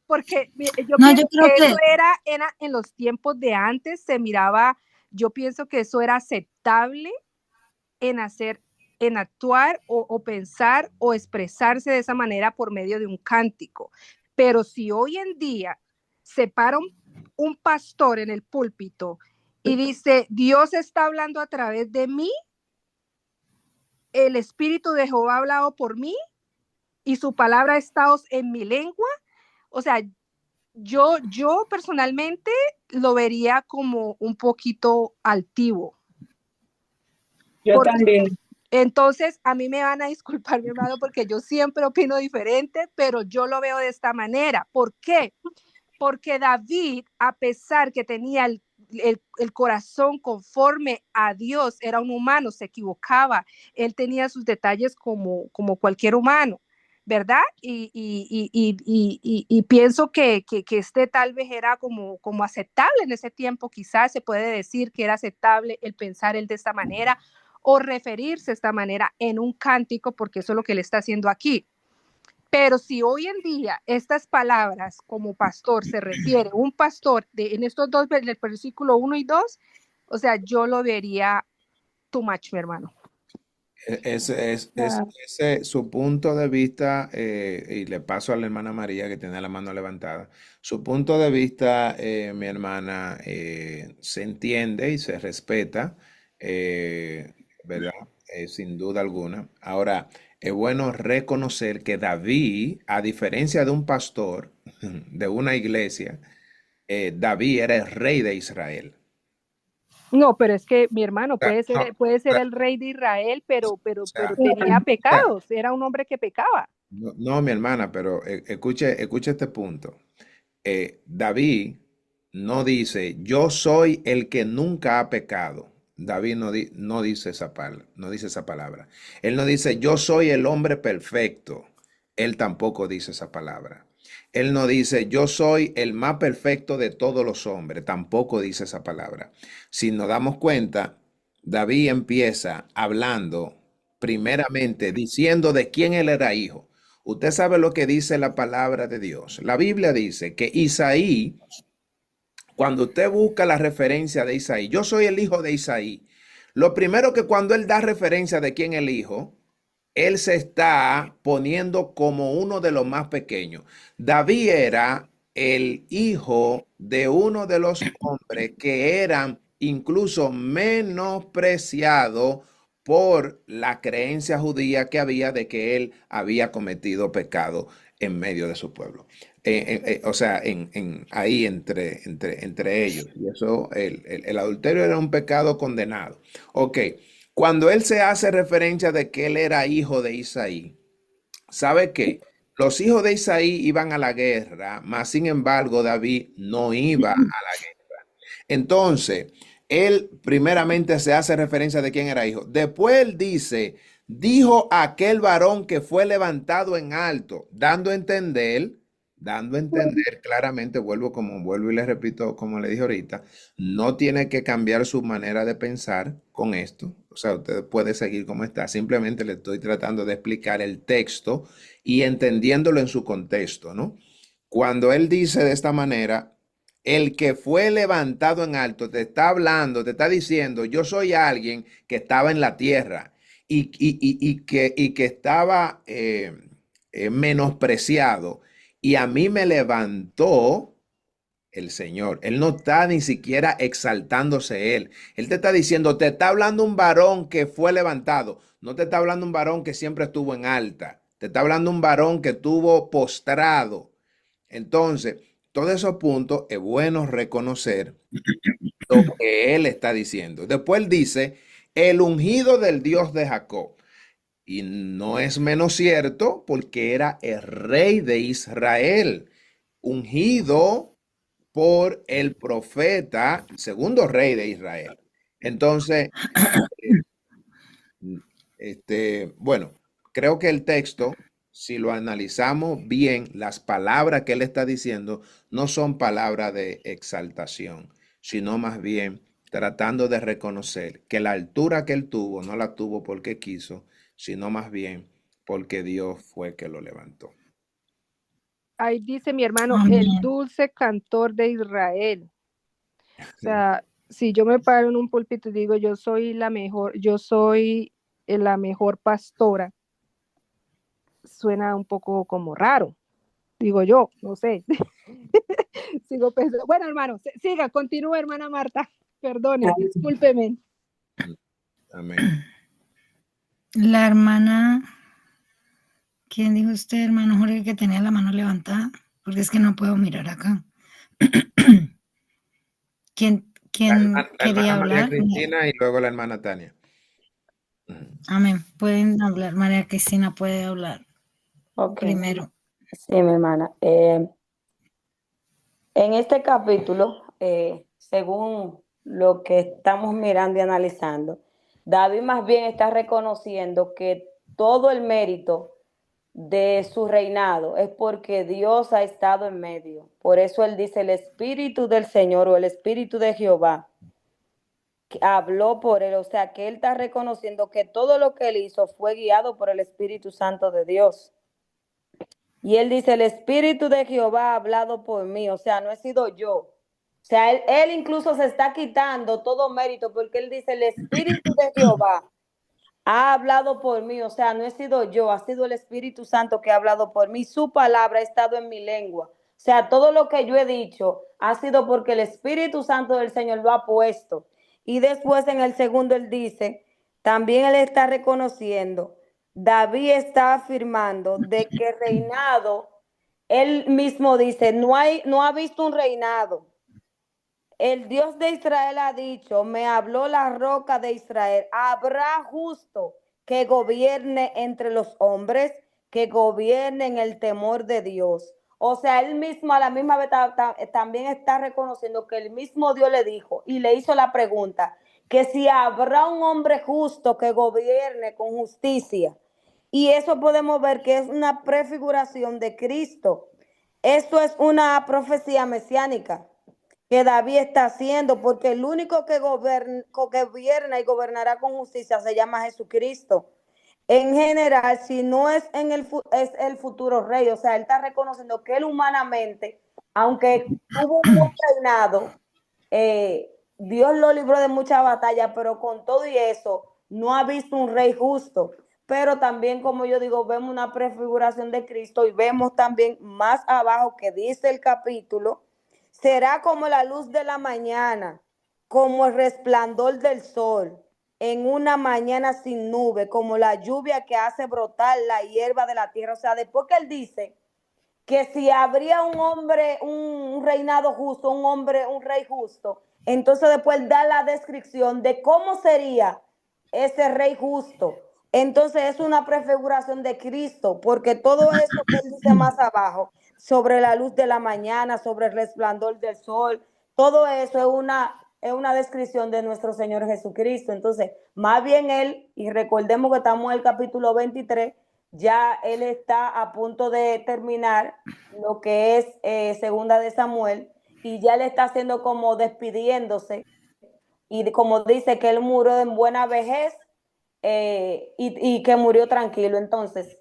Porque yo pienso que eso era en los tiempos de antes, se miraba, yo pienso que eso era aceptable en actuar o pensar o expresarse de esa manera por medio de un cántico. Pero si hoy en día se para un pastor en el púlpito y dice, Dios está hablando a través de mí, el Espíritu de Jehová ha hablado por mí y su palabra ha estado en mi lengua, o sea, yo personalmente lo vería como un poquito altivo. Yo también. Entonces, a mí me van a disculpar, mi hermano, porque yo siempre opino diferente, pero yo lo veo de esta manera. ¿Por qué? Porque David, a pesar que tenía el corazón conforme a Dios, era un humano, se equivocaba, él tenía sus detalles como cualquier humano, ¿verdad? Y pienso que este tal vez era como aceptable en ese tiempo, quizás se puede decir que era aceptable el pensar él de esta manera o referirse de esta manera en un cántico, porque eso es lo que él está haciendo aquí. Pero si hoy en día estas palabras como pastor se refiere, un pastor en estos dos, el versículo 1 y 2, o sea, yo lo vería too much, mi hermano. Ese su punto de vista, y le paso a la hermana María que tiene la mano levantada. Su punto de vista, mi hermana, se entiende y se respeta, ¿verdad? Sin duda alguna. Ahora, es bueno reconocer que David, a diferencia de un pastor de una iglesia, David era el rey de Israel. No, pero es que mi hermano O sea, puede ser el rey de Israel, pero tenía pecados, era un hombre que pecaba. No, mi hermana, pero escuche este punto. David no dice, yo soy el que nunca ha pecado. David no dice no dice esa palabra. Él no dice, yo soy el hombre perfecto. Él tampoco dice esa palabra. Él no dice, yo soy el más perfecto de todos los hombres. Tampoco dice esa palabra. Si nos damos cuenta, David empieza hablando primeramente diciendo de quién él era hijo. Usted sabe lo que dice la palabra de Dios. La Biblia dice que Isaí, cuando usted busca la referencia de Isaí, yo soy el hijo de Isaí. Lo primero que cuando él da referencia de quién es el hijo, él se está poniendo como uno de los más pequeños. David era el hijo de uno de los hombres que eran incluso menospreciados por la creencia judía que había de que él había cometido pecado en medio de su pueblo. O sea, ahí entre ellos. Y eso, el adulterio era un pecado condenado. Ok, cuando él se hace referencia de que él era hijo de Isaí, ¿sabe qué? Los hijos de Isaí iban a la guerra, mas sin embargo David no iba a la guerra. Entonces, él primeramente se hace referencia de quién era hijo. Después él dice, dijo aquel varón que fue levantado en alto, dando a entender claramente, vuelvo y le repito, como le dije ahorita, no tiene que cambiar su manera de pensar con esto. O sea, usted puede seguir como está. Simplemente le estoy tratando de explicar el texto y entendiéndolo en su contexto, ¿no? Cuando él dice de esta manera, el que fue levantado en alto te está hablando, te está diciendo, yo soy alguien que estaba en la tierra y que estaba menospreciado y a mí me levantó el Señor. Él no está ni siquiera exaltándose él. Él te está diciendo, te está hablando un varón que fue levantado. No te está hablando un varón que siempre estuvo en alta. Te está hablando un varón que estuvo postrado. Entonces, todos esos puntos es bueno reconocer lo que él está diciendo. Después él dice, el ungido del Dios de Jacob. Y no es menos cierto porque era el rey de Israel, ungido por el profeta, segundo rey de Israel. Entonces, bueno, creo que el texto, si lo analizamos bien, las palabras que él está diciendo no son palabras de exaltación, sino más bien tratando de reconocer que la altura que él tuvo no la tuvo porque quiso, sino más bien porque Dios fue que lo levantó. Ahí dice mi hermano, el dulce cantor de Israel. O sea, si yo me paro en un púlpito y digo, yo soy la mejor pastora, suena un poco como raro, digo yo, no sé. Sigo pensando. Bueno, hermano, siga, continúe, hermana Marta. Perdone, discúlpeme. Amén. La hermana, ¿quién dijo usted, hermano Jorge, que tenía la mano levantada? Porque es que no puedo mirar acá. ¿Quién quería hablar? María Cristina y luego la hermana Tania. Amén. Pueden hablar. María Cristina puede hablar. Primero. Sí, mi hermana. En este capítulo según lo que estamos mirando y analizando, David más bien está reconociendo que todo el mérito de su reinado es porque Dios ha estado en medio. Por eso él dice, el Espíritu del Señor o el Espíritu de Jehová que habló por él. O sea, que él está reconociendo que todo lo que él hizo fue guiado por el Espíritu Santo de Dios. Y él dice, el Espíritu de Jehová ha hablado por mí. O sea, no he sido yo. O sea, él incluso se está quitando todo mérito porque él dice, el Espíritu de Jehová ha hablado por mí, o sea, no he sido yo, ha sido el Espíritu Santo que ha hablado por mí, su palabra ha estado en mi lengua. O sea, todo lo que yo he dicho ha sido porque el Espíritu Santo del Señor lo ha puesto. Y después en el segundo él dice, también él está reconociendo, David está afirmando de que reinado, él mismo dice, no ha visto un reinado. El Dios de Israel ha dicho, me habló la roca de Israel, habrá justo que gobierne entre los hombres, que gobierne en el temor de Dios. O sea, él mismo a la misma vez también está reconociendo que el mismo Dios le dijo y le hizo la pregunta, que si habrá un hombre justo que gobierne con justicia. Y eso podemos ver que es una prefiguración de Cristo. Esto es una profecía mesiánica que David está haciendo, porque el único que gobierna y gobernará con justicia se llama Jesucristo. En general, si no es es el futuro rey, o sea, él está reconociendo que él humanamente, aunque tuvo un buen reinado, Dios lo libró de muchas batallas, pero con todo y eso, no ha visto un rey justo. Pero también, como yo digo, vemos una prefiguración de Cristo y vemos también más abajo que dice el capítulo, será como la luz de la mañana, como el resplandor del sol, en una mañana sin nube, como la lluvia que hace brotar la hierba de la tierra. O sea, después que él dice que si habría un hombre, un reinado justo, un rey justo, entonces después da la descripción de cómo sería ese rey justo. Entonces es una prefiguración de Cristo, porque todo eso que él dice más abajo, sobre la luz de la mañana, sobre el resplandor del sol, todo eso es una descripción de nuestro Señor Jesucristo. Entonces, más bien él, y recordemos que estamos en el capítulo 23, ya él está a punto de terminar lo que es segunda de Samuel, y ya le está haciendo como despidiéndose, y como dice que él murió en buena vejez, y que murió tranquilo. Entonces,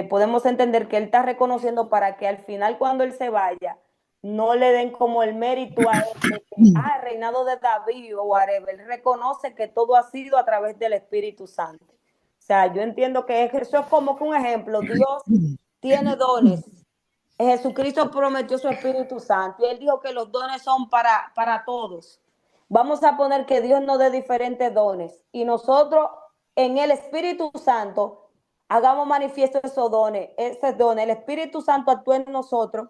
podemos entender que él está reconociendo para que al final, cuando él se vaya, no le den como el mérito a él de que, el reinado de David o whatever. Él reconoce que todo ha sido a través del Espíritu Santo. O sea, yo entiendo que eso es como que un ejemplo. Dios tiene dones. Jesucristo prometió su Espíritu Santo y él dijo que los dones son para todos. Vamos a poner que Dios nos dé diferentes dones y nosotros en el Espíritu Santo hagamos manifiesto esos dones, el Espíritu Santo actúe en nosotros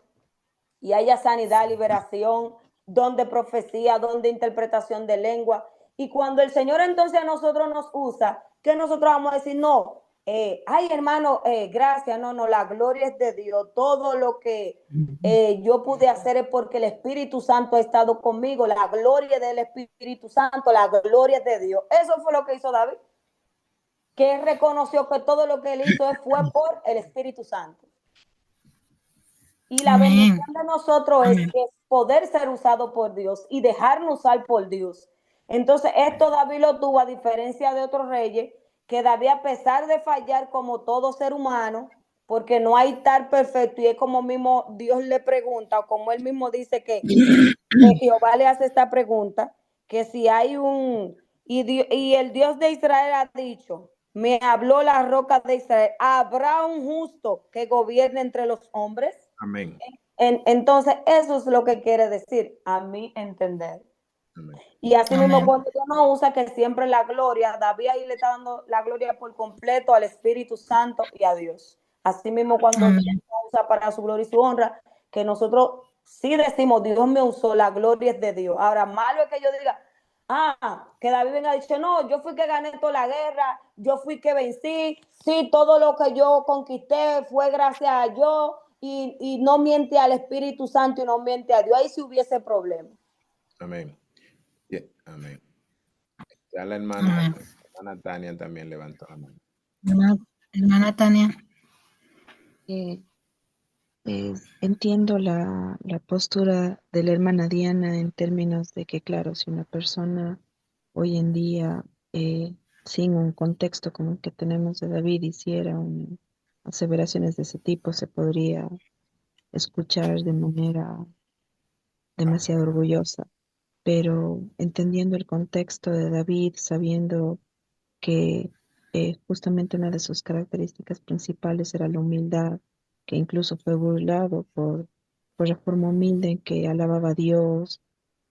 y haya sanidad, liberación, don de profecía, don de interpretación de lengua. Y cuando el Señor entonces a nosotros nos usa, ¿qué nosotros vamos a decir? No, ay hermano, gracias, no, la gloria es de Dios. Todo lo que yo pude hacer es porque el Espíritu Santo ha estado conmigo, la gloria del Espíritu Santo, la gloria es de Dios. Eso fue lo que hizo David, que él reconoció que todo lo que él hizo fue por el Espíritu Santo. Y la bendición de nosotros es que poder ser usado por Dios y dejarnos usar por Dios. Entonces, esto David lo tuvo a diferencia de otros reyes, que David, a pesar de fallar como todo ser humano, porque no hay tal perfecto, y es como mismo Dios le pregunta, o como él mismo dice que Jehová le hace esta pregunta, que si hay y el Dios de Israel ha dicho, me habló la roca de Israel, ¿habrá un justo que gobierne entre los hombres? Amén. Entonces, eso es lo que quiere decir, a mi entender. Amén. Y así mismo, cuando Dios no usa, que siempre la gloria, David ahí le está dando la gloria por completo al Espíritu Santo y a Dios. Así mismo, cuando Dios no usa para su gloria y su honra, que nosotros sí decimos, Dios me usó, la gloria es de Dios. Ahora, malo es que yo diga, que David venga dicho, no, yo fui que gané toda la guerra, yo fui que vencí, sí, todo lo que yo conquisté fue gracias a yo, y no miente al Espíritu Santo y no miente a Dios. Ahí sí hubiese problema. Amén. Yeah, amén. Ya la hermana Tania también levantó la mano. Hermana Tania. Entiendo la postura de la hermana Diana en términos de que, claro, si una persona hoy en día, sin un contexto como el que tenemos de David, hiciera aseveraciones de ese tipo, se podría escuchar de manera demasiado orgullosa. Pero entendiendo el contexto de David, sabiendo que justamente una de sus características principales era la humildad, que incluso fue burlado por la forma humilde en que alababa a Dios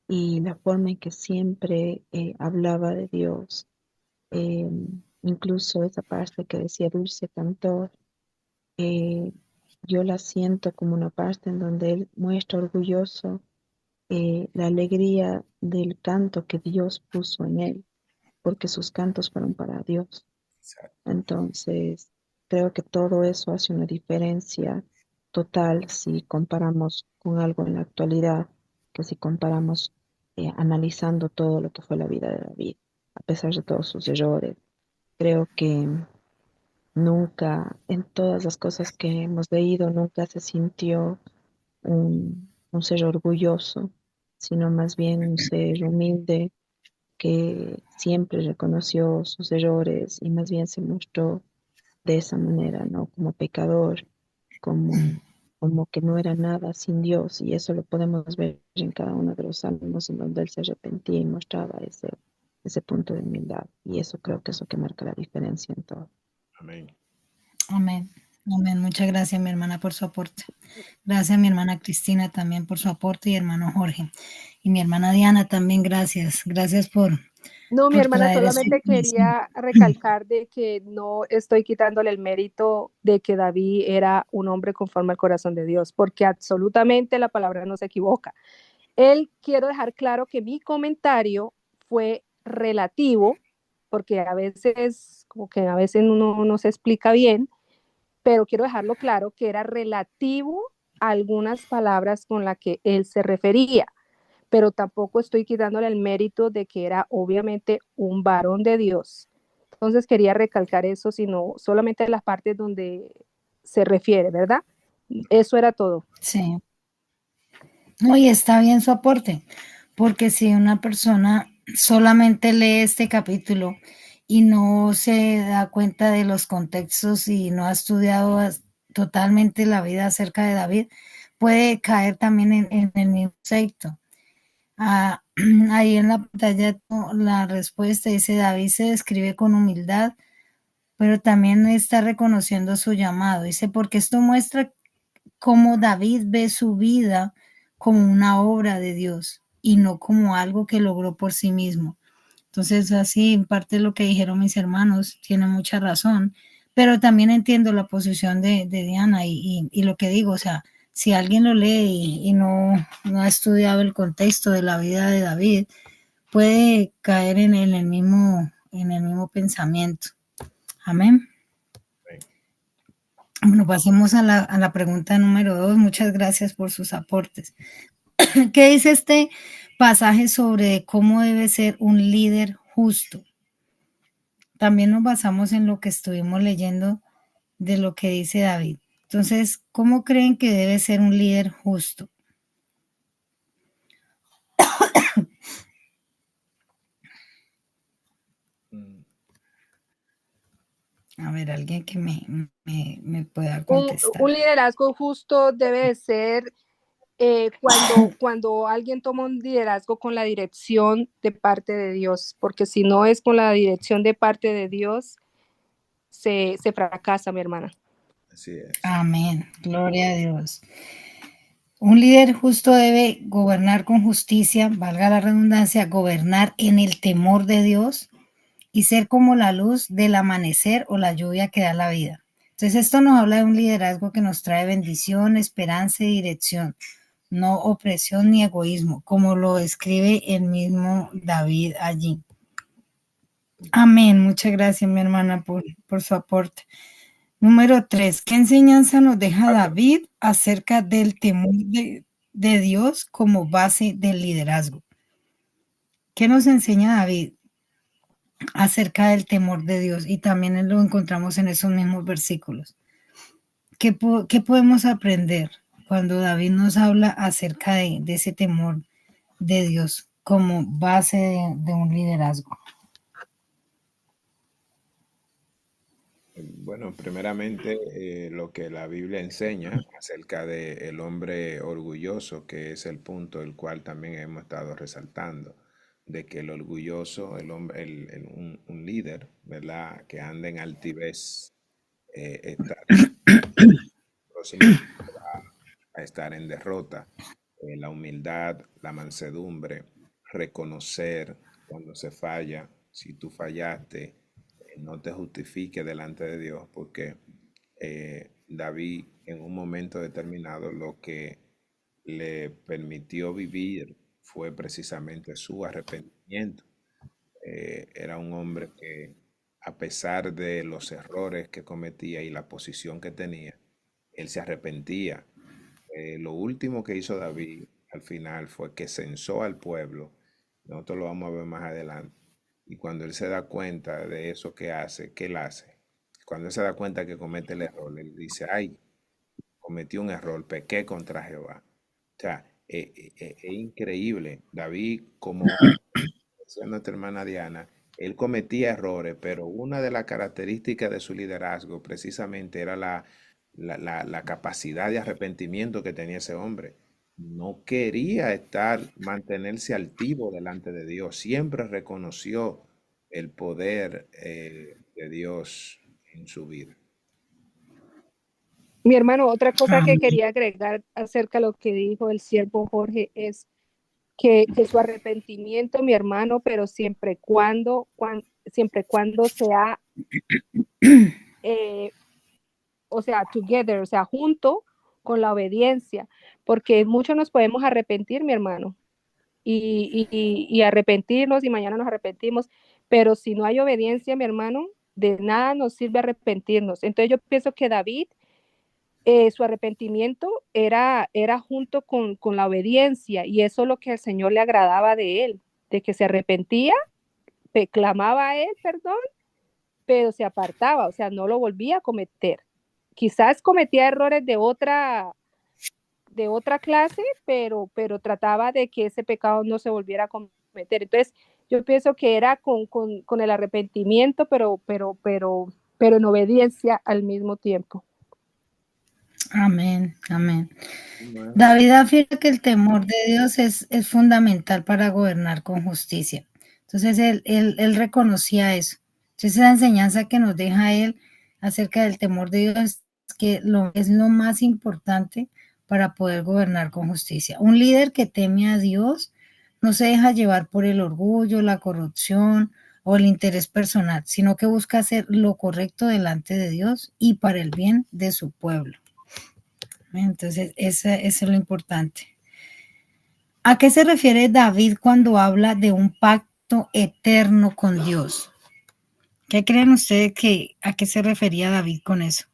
y la forma en que siempre hablaba de Dios. Eh, Incluso esa parte que decía dulce cantor, eh, yo la siento como una parte en donde él muestra orgulloso la alegría del canto que Dios puso en él, porque sus cantos fueron para Dios. Entonces, creo que todo eso hace una diferencia total si comparamos con algo en la actualidad, que si comparamos analizando todo lo que fue la vida de David, a pesar de todos sus errores. Creo que nunca, en todas las cosas que hemos leído, nunca se sintió un ser orgulloso, sino más bien un ser humilde que siempre reconoció sus errores y más bien se mostró de esa manera, ¿no? Como pecador, como que no era nada sin Dios, y eso lo podemos ver en cada uno de los salmos en donde él se arrepentía y mostraba ese punto de humildad, y eso creo que es lo que marca la diferencia en todo. Amén. Amén. Amén. Muchas gracias, mi hermana, por su aporte. Gracias, mi hermana Cristina, también por su aporte, y hermano Jorge. Y mi hermana Diana también, gracias. Gracias por... No, mi hermana, solamente quería recalcar de que no estoy quitándole el mérito de que David era un hombre conforme al corazón de Dios, porque absolutamente la palabra no se equivoca. Quiero dejar claro que mi comentario fue relativo, porque a veces, como que a veces uno no se explica bien, pero quiero dejarlo claro que era relativo a algunas palabras con las que él se refería, pero tampoco estoy quitándole el mérito de que era obviamente un varón de Dios. Entonces quería recalcar eso, sino solamente las partes donde se refiere, ¿verdad? Eso era todo. Sí. No, y está bien su aporte, porque si una persona solamente lee este capítulo y no se da cuenta de los contextos y no ha estudiado totalmente la vida acerca de David, puede caer también en el mismo concepto. Ahí en la pantalla la respuesta dice: David se describe con humildad, pero también está reconociendo su llamado. Dice, porque esto muestra cómo David ve su vida como una obra de Dios y no como algo que logró por sí mismo. Entonces, así, en parte lo que dijeron mis hermanos, tiene mucha razón, pero también entiendo la posición de Diana y lo que digo, o sea, si alguien lo lee y no ha estudiado el contexto de la vida de David, puede caer en el mismo pensamiento. Amén. Bueno, pasemos a la pregunta número 2. Muchas gracias por sus aportes. ¿Qué dice este pasaje sobre cómo debe ser un líder justo? También nos basamos en lo que estuvimos leyendo de lo que dice David. Entonces, ¿cómo creen que debe ser un líder justo? A ver, alguien que me pueda contestar. Un liderazgo justo debe ser cuando alguien toma un liderazgo con la dirección de parte de Dios, porque si no es con la dirección de parte de Dios, se fracasa, mi hermana. Así es. Amén. Gloria a Dios. Un líder justo debe gobernar con justicia, valga la redundancia, gobernar en el temor de Dios y ser como la luz del amanecer o la lluvia que da la vida. Entonces esto nos habla de un liderazgo que nos trae bendición, esperanza y dirección, no opresión ni egoísmo, como lo escribe el mismo David allí. Amén. Muchas gracias, mi hermana, por su aporte. Número 3. ¿Qué enseñanza nos deja David acerca del temor de Dios como base del liderazgo? ¿Qué nos enseña David acerca del temor de Dios? Y también lo encontramos en esos mismos versículos. ¿Qué podemos aprender cuando David nos habla acerca de ese temor de Dios como base de un liderazgo? Bueno, primeramente lo que la Biblia enseña acerca del hombre orgulloso, que es el punto el cual también hemos estado resaltando, de que el orgulloso, el hombre, un líder, ¿verdad? Que anda en altivez, está próximamente a estar en derrota. La humildad, la mansedumbre, reconocer cuando se falla, si tú fallaste, no te justifique delante de Dios, porque David en un momento determinado lo que le permitió vivir fue precisamente su arrepentimiento. Era un hombre que, a pesar de los errores que cometía y la posición que tenía, él se arrepentía. Lo último que hizo David al final fue que censó al pueblo. Nosotros lo vamos a ver más adelante. Y cuando él se da cuenta de eso que hace, ¿qué él hace? Cuando él se da cuenta que comete el error, él dice, ay, cometí un error, pequé contra Jehová. O sea, es increíble. David, como decía nuestra hermana Diana, él cometía errores, pero una de las características de su liderazgo precisamente era la capacidad de arrepentimiento que tenía ese hombre. No quería mantenerse altivo delante de Dios. Siempre reconoció el poder de Dios en su vida. Mi hermano, otra cosa que quería agregar acerca de lo que dijo el siervo Jorge es que su arrepentimiento, mi hermano, pero siempre cuando sea, o sea, together, o sea, junto con la obediencia, porque muchos nos podemos arrepentir, mi hermano, y arrepentirnos y mañana nos arrepentimos, pero si no hay obediencia, mi hermano, de nada nos sirve arrepentirnos. Entonces yo pienso que David, su arrepentimiento era junto con la obediencia, y eso es lo que al Señor le agradaba de él, de que se arrepentía, clamaba a él perdón, pero se apartaba, o sea, no lo volvía a cometer. Quizás cometía errores de otra clase, pero trataba de que ese pecado no se volviera a cometer. Entonces, yo pienso que era con el arrepentimiento, pero en obediencia al mismo tiempo. Amén, amén. Bueno. David afirma que el temor de Dios es fundamental para gobernar con justicia. Entonces, él reconocía eso. Entonces, esa enseñanza que nos deja él acerca del temor de Dios es que es lo más importante para poder gobernar con justicia. Un líder que teme a Dios no se deja llevar por el orgullo, la corrupción o el interés personal, sino que busca hacer lo correcto delante de Dios y para el bien de su pueblo. Entonces, eso es lo importante. ¿A qué se refiere David cuando habla de un pacto eterno con Dios? ¿Qué creen ustedes a qué se refería David con eso?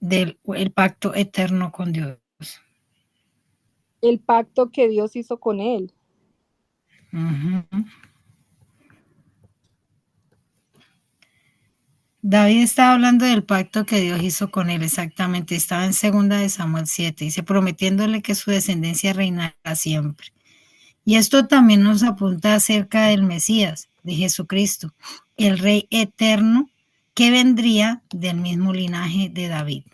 El pacto eterno con Dios. El pacto que Dios hizo con él. David estaba hablando del pacto que Dios hizo con él, exactamente. Estaba en 2 de Samuel 7, dice, prometiéndole que su descendencia reinará siempre. Y esto también nos apunta acerca del Mesías, de Jesucristo, el Rey eterno que vendría del mismo linaje de David.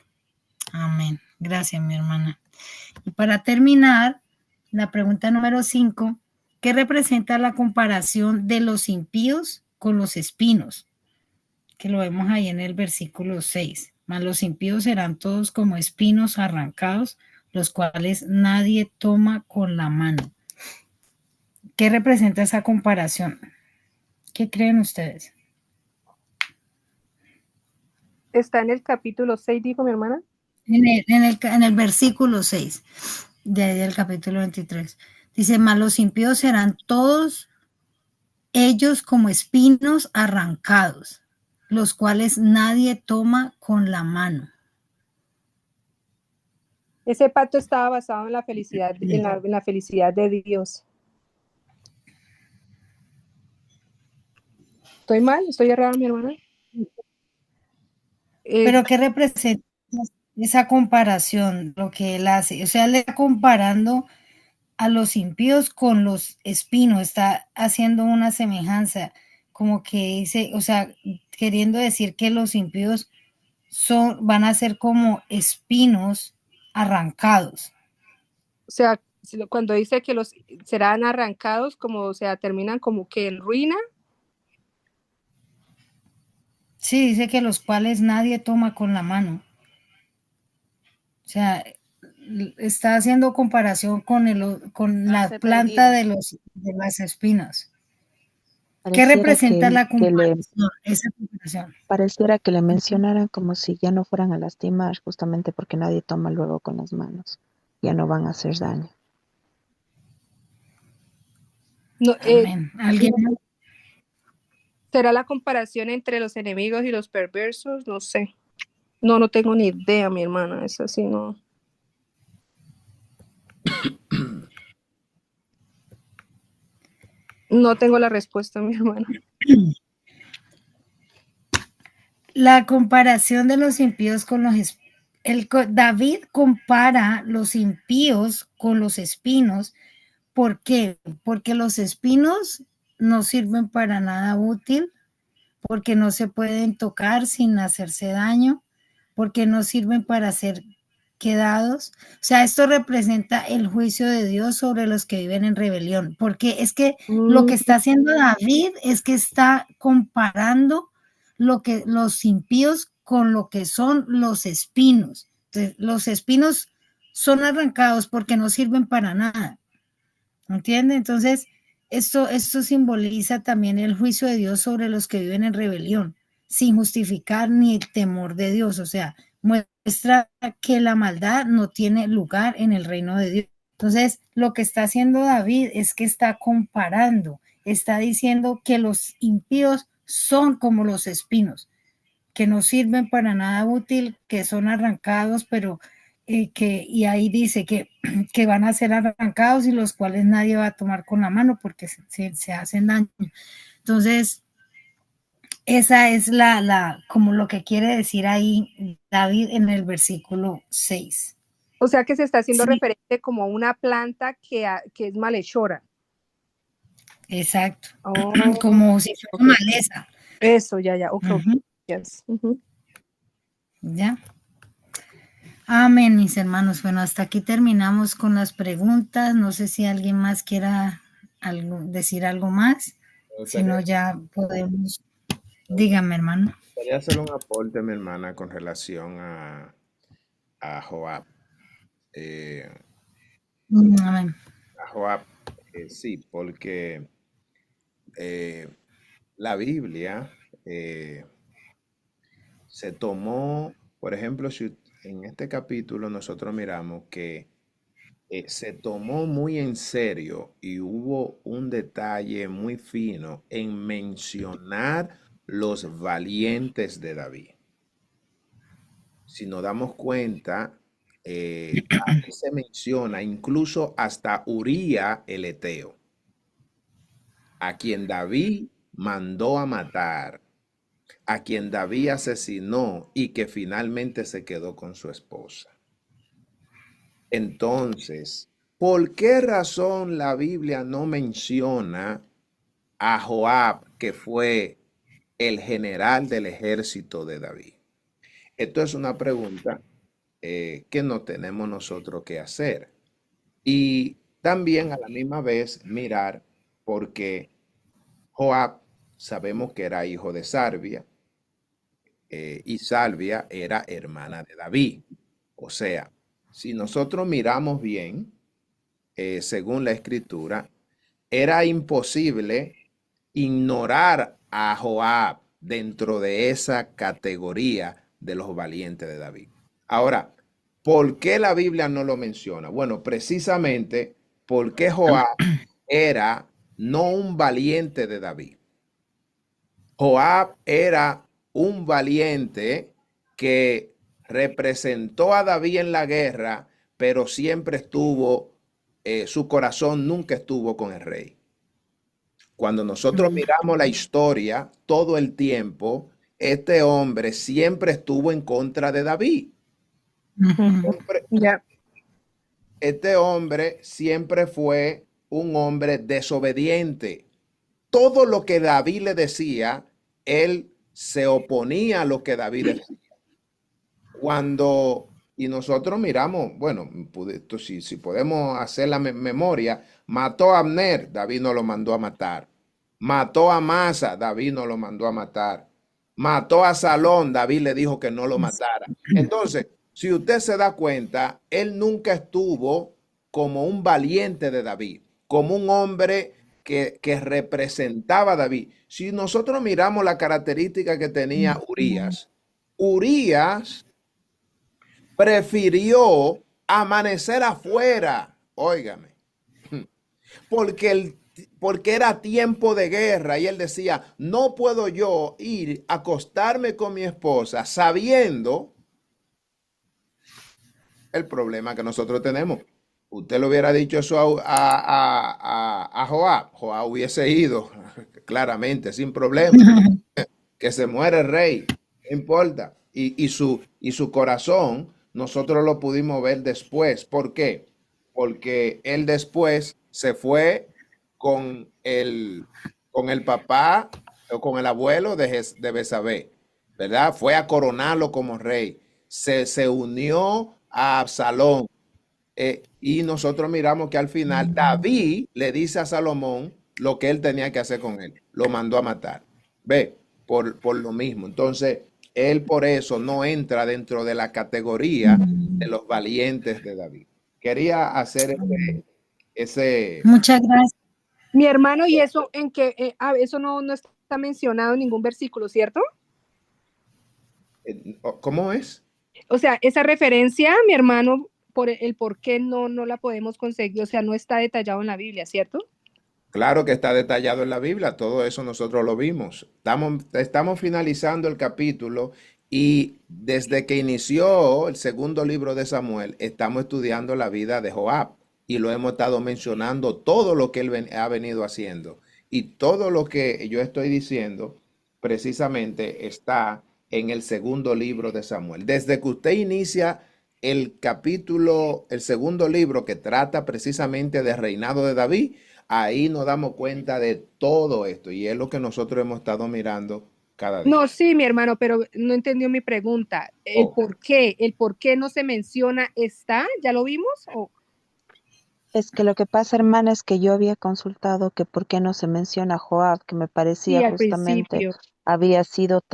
Amén. Gracias, mi hermana. Y para terminar, la pregunta número 5, ¿qué representa la comparación de los impíos con los espinos? Que lo vemos ahí en el versículo 6. Mas los impíos serán todos como espinos arrancados, los cuales nadie toma con la mano. ¿Qué representa esa comparación? ¿Qué creen ustedes? Está en el capítulo 6, dijo mi hermana. En el versículo 6 de ahí del capítulo 23. Dice, mas los impíos serán todos ellos como espinos arrancados, los cuales nadie toma con la mano. Ese pacto estaba basado en la felicidad, en la felicidad de Dios. ¿Estoy mal? ¿Estoy errada, mi hermana? Pero ¿qué representa esa comparación, lo que él hace? O sea, le está comparando a los impíos con los espinos, está haciendo una semejanza, como que dice, o sea, queriendo decir que los impíos van a ser como espinos arrancados. O sea, cuando dice que los serán arrancados, como, o sea, terminan como que en ruina. Sí, dice que los cuales nadie toma con la mano. O sea, está haciendo comparación con la planta de las espinas. ¿Qué representa la comparación, esa comparación? Pareciera que le mencionaran como si ya no fueran a lastimar, justamente porque nadie toma luego con las manos. Ya no van a hacer daño. No, ¿Alguien más? ¿Será la comparación entre los enemigos y los perversos? No sé. No tengo ni idea, mi hermana. Es así, no. No tengo la respuesta, mi hermana. La comparación de los impíos con los David compara los impíos con los espinos. ¿Por qué? Porque los espinos no sirven para nada útil, porque no se pueden tocar sin hacerse daño, porque no sirven para ser quedados. O sea, esto representa el juicio de Dios sobre los que viven en rebelión, porque es que lo que está haciendo David es que está comparando los impíos con lo que son los espinos. Entonces, los espinos son arrancados porque no sirven para nada. ¿Entiende? Entonces, esto simboliza también el juicio de Dios sobre los que viven en rebelión, sin justificar ni el temor de Dios. O sea, muestra que la maldad no tiene lugar en el reino de Dios. Entonces, lo que está haciendo David es que está comparando, está diciendo que los impíos son como los espinos, que no sirven para nada útil, que son arrancados, pero y ahí dice que van a ser arrancados y los cuales nadie va a tomar con la mano porque se hacen daño. Entonces, esa es como lo que quiere decir ahí David en el versículo 6. O sea que se está haciendo referente como a una planta que es malhechora. Exacto. Como si fuera maleza. Eso, ya. Okay. Yes. Ya. Amén, mis hermanos. Bueno, hasta aquí terminamos con las preguntas. No sé si alguien más quiera decir algo más. Si no, ya podemos. Dígame, hermano. Quería hacer un aporte, mi hermana, con relación a Joab. Amén. A Joab, sí, porque la Biblia se tomó, por ejemplo, si en este capítulo nosotros miramos que se tomó muy en serio y hubo un detalle muy fino en mencionar los valientes de David. Si nos damos cuenta, aquí se menciona incluso hasta Uría el Eteo, a quien David mandó a matar, a quien David asesinó y que finalmente se quedó con su esposa. Entonces, ¿por qué razón la Biblia no menciona a Joab, que fue el general del ejército de David? Esto es una pregunta que no tenemos nosotros que hacer. Y también a la misma vez mirar, porque Joab sabemos que era hijo de Sarvia, y Salvia era hermana de David. O sea, si nosotros miramos bien, según la escritura, era imposible ignorar a Joab dentro de esa categoría de los valientes de David. Ahora, ¿por qué la Biblia no lo menciona? Bueno, precisamente porque Joab era no un valiente de David. Joab era un valiente que representó a David en la guerra, pero siempre estuvo, su corazón nunca estuvo con el rey. Cuando nosotros miramos la historia, todo el tiempo, este hombre siempre estuvo en contra de David. Este hombre siempre fue un hombre desobediente. Todo lo que David le decía, él se oponía a lo que David decía. Y nosotros miramos, bueno, si podemos hacer la memoria, mató a Abner, David no lo mandó a matar. Mató a Amasa, David no lo mandó a matar. Mató a Salón, David le dijo que no lo matara. Entonces, si usted se da cuenta, él nunca estuvo como un valiente de David, como un hombre que representaba a David. Si nosotros miramos la característica que tenía Urías prefirió amanecer afuera, óigame, porque era tiempo de guerra y él decía, no puedo yo ir a acostarme con mi esposa sabiendo el problema que nosotros tenemos. Usted le hubiera dicho eso a Joab. Joab hubiese ido claramente, sin problema. Que se muere el rey, no importa. Y su corazón, nosotros lo pudimos ver después. ¿Por qué? Porque él después se fue con el papá o con el abuelo de Besabé, ¿verdad? Fue a coronarlo como rey. Se unió a Absalón. Y nosotros miramos que al final David le dice a Salomón lo que él tenía que hacer con él. Lo mandó a matar. Ve, por lo mismo. Entonces, él por eso no entra dentro de la categoría de los valientes de David. Quería hacer ese. Muchas gracias. Mi hermano, y eso en que eso no está mencionado en ningún versículo, ¿cierto? ¿Cómo es? O sea, esa referencia, mi hermano, por el por qué no la podemos conseguir, o sea, no está detallado en la Biblia, ¿cierto? Claro que está detallado en la Biblia, todo eso nosotros lo vimos. Estamos finalizando el capítulo y desde que inició el segundo libro de Samuel, estamos estudiando la vida de Joab y lo hemos estado mencionando, todo lo que él ha venido haciendo. Y todo lo que yo estoy diciendo precisamente está en el segundo libro de Samuel. Desde que usted inicia el segundo libro que trata precisamente del reinado de David, ahí nos damos cuenta de todo esto y es lo que nosotros hemos estado mirando cada día. No, sí, mi hermano, pero no entendió mi pregunta. ¿El por qué no se menciona está? ¿Ya lo vimos? Es que lo que pasa, hermana, es que yo había consultado que por qué no se menciona a Joab, que me parecía justamente había sido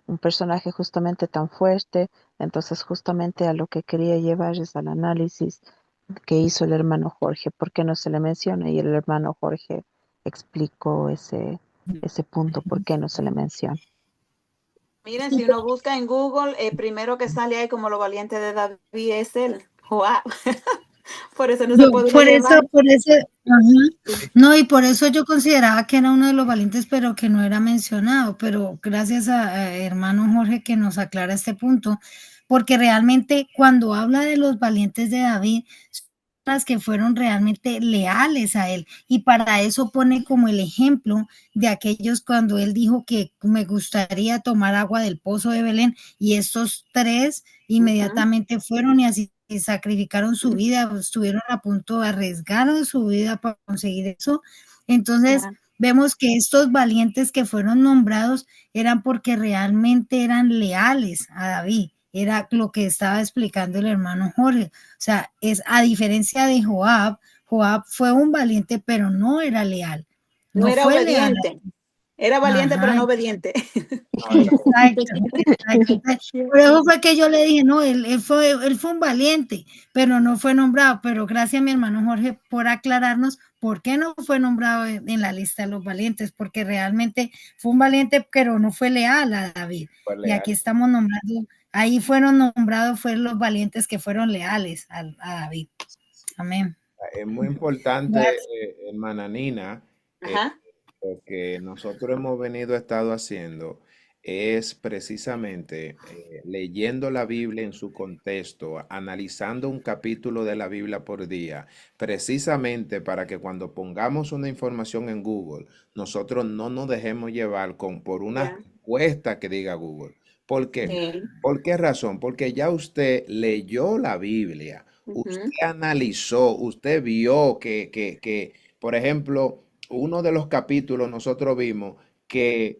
un personaje justamente tan fuerte. Entonces justamente a lo que quería llevar es al análisis que hizo el hermano Jorge, por qué no se le menciona, y el hermano Jorge explicó ese punto, por qué no se le menciona. Miren, si uno busca en Google, el primero que sale ahí como lo valiente de David es el Joab. Por eso no se puede por eso, no, y por eso yo consideraba que era uno de los valientes, pero que no era mencionado, pero gracias a hermano Jorge que nos aclara este punto, porque realmente cuando habla de los valientes de David, son las que fueron realmente leales a él, y para eso pone como el ejemplo de aquellos cuando él dijo que me gustaría tomar agua del pozo de Belén, y estos tres inmediatamente fueron y así sacrificaron su vida, estuvieron a punto de arriesgar su vida para conseguir eso. Entonces, vemos que estos valientes que fueron nombrados eran porque realmente eran leales a David. Era lo que estaba explicando el hermano Jorge. O sea, es a diferencia de Joab, Joab fue un valiente, pero no era leal. No era fue obediente. Leal. Era valiente, pero no obediente. Exacto. Por eso fue que yo le dije, no, él fue un valiente, pero no fue nombrado. Pero gracias a mi hermano Jorge por aclararnos por qué no fue nombrado en la lista de los valientes, porque realmente fue un valiente, pero no fue leal a David. Y aquí estamos nombrando, ahí fueron nombrados, fueron los valientes que fueron leales a David. Amén. Es muy importante, hermana Nina, lo que nosotros hemos estado haciendo es precisamente leyendo la Biblia en su contexto, analizando un capítulo de la Biblia por día, precisamente para que cuando pongamos una información en Google, nosotros no nos dejemos llevar por una respuesta que diga Google. ¿Por qué? Sí. ¿Por qué razón? Porque ya usted leyó la Biblia, usted analizó, usted vio que, por ejemplo, uno de los capítulos nosotros vimos que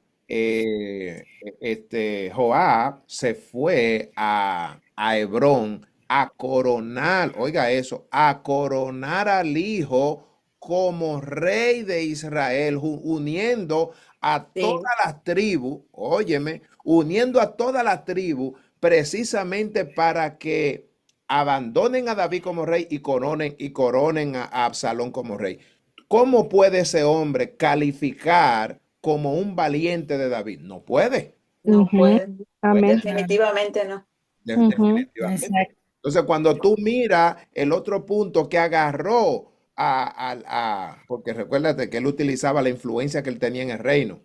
Joab se fue a Hebrón a coronar, oiga eso, a coronar al hijo como rey de Israel, uniendo a todas las tribus, óyeme, uniendo a todas las tribus precisamente para que abandonen a David como rey y coronen a Absalón como rey. ¿Cómo puede ese hombre calificar como un valiente de David? No puede. No puede. Amén. Definitivamente no. Definitivamente. Entonces, cuando tú miras el otro punto que agarró porque recuérdate que él utilizaba la influencia que él tenía en el reino.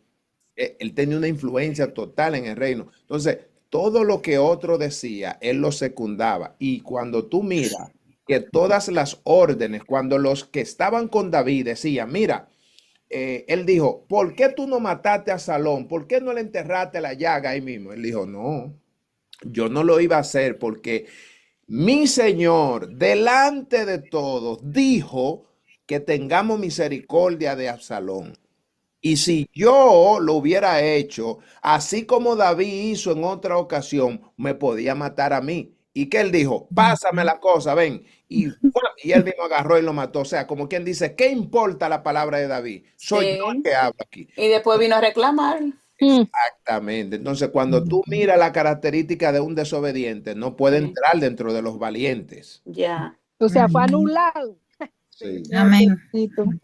Él tenía una influencia total en el reino. Entonces, todo lo que otro decía, él lo secundaba. Y cuando tú miras que todas las órdenes, cuando los que estaban con David decían, mira, él dijo, ¿por qué tú no mataste a Salón? ¿Por qué no le enterraste la llaga ahí mismo? Él dijo, no, yo no lo iba a hacer porque mi Señor, delante de todos, dijo que tengamos misericordia de Absalón. Y si yo lo hubiera hecho, así como David hizo en otra ocasión, me podía matar a mí. ¿Y qué él dijo? Pásame la cosa, ven. Y él mismo agarró y lo mató. O sea, como quien dice, ¿qué importa la palabra de David? Soy yo el que hablo aquí. Y después vino a reclamar. Exactamente. Entonces, cuando tú miras la característica de un desobediente, no puede entrar dentro de los valientes. Ya. O sea, fue anulado. Sí. Amén.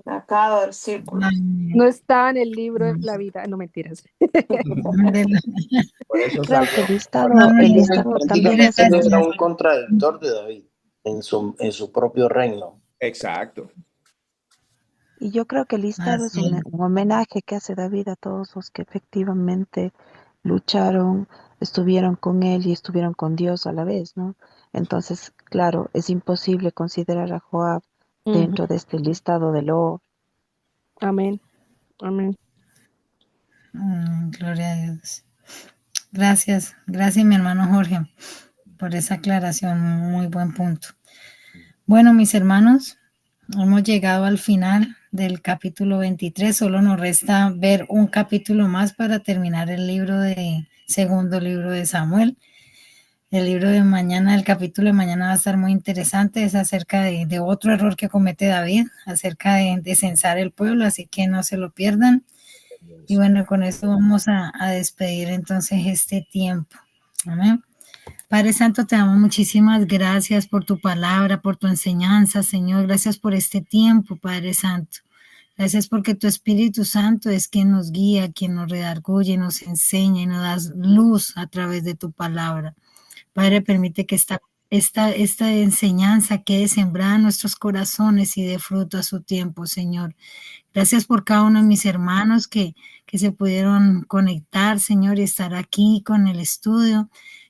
Sacado del círculo. No está en el libro de la vida. No, mentiras. Creo que el listado también es era un contradictor de David en su propio reino. Exacto. Y yo creo que el listado es un homenaje que hace David a todos los que efectivamente lucharon, estuvieron con él y estuvieron con Dios a la vez, ¿no? Entonces, claro, es imposible considerar a Joab dentro de este listado de lo. Amén. Amén. Gloria a Dios. Gracias, mi hermano Jorge, por esa aclaración, muy buen punto. Bueno, mis hermanos, hemos llegado al final del capítulo 23, solo nos resta ver un capítulo más para terminar el segundo libro de Samuel. El libro de mañana, el capítulo de mañana va a estar muy interesante, es acerca de otro error que comete David, acerca de censar el pueblo, así que no se lo pierdan. Y bueno, con esto vamos a despedir entonces este tiempo. Amén. Padre Santo, te damos muchísimas gracias por tu palabra, por tu enseñanza, Señor. Gracias por este tiempo, Padre Santo. Gracias porque tu Espíritu Santo es quien nos guía, quien nos redarguye, nos enseña y nos da luz a través de tu palabra. Padre, permite que esta enseñanza quede sembrada en nuestros corazones y dé fruto a su tiempo, Señor. Gracias por cada uno de mis hermanos que se pudieron conectar, Señor, y estar aquí con el estudio.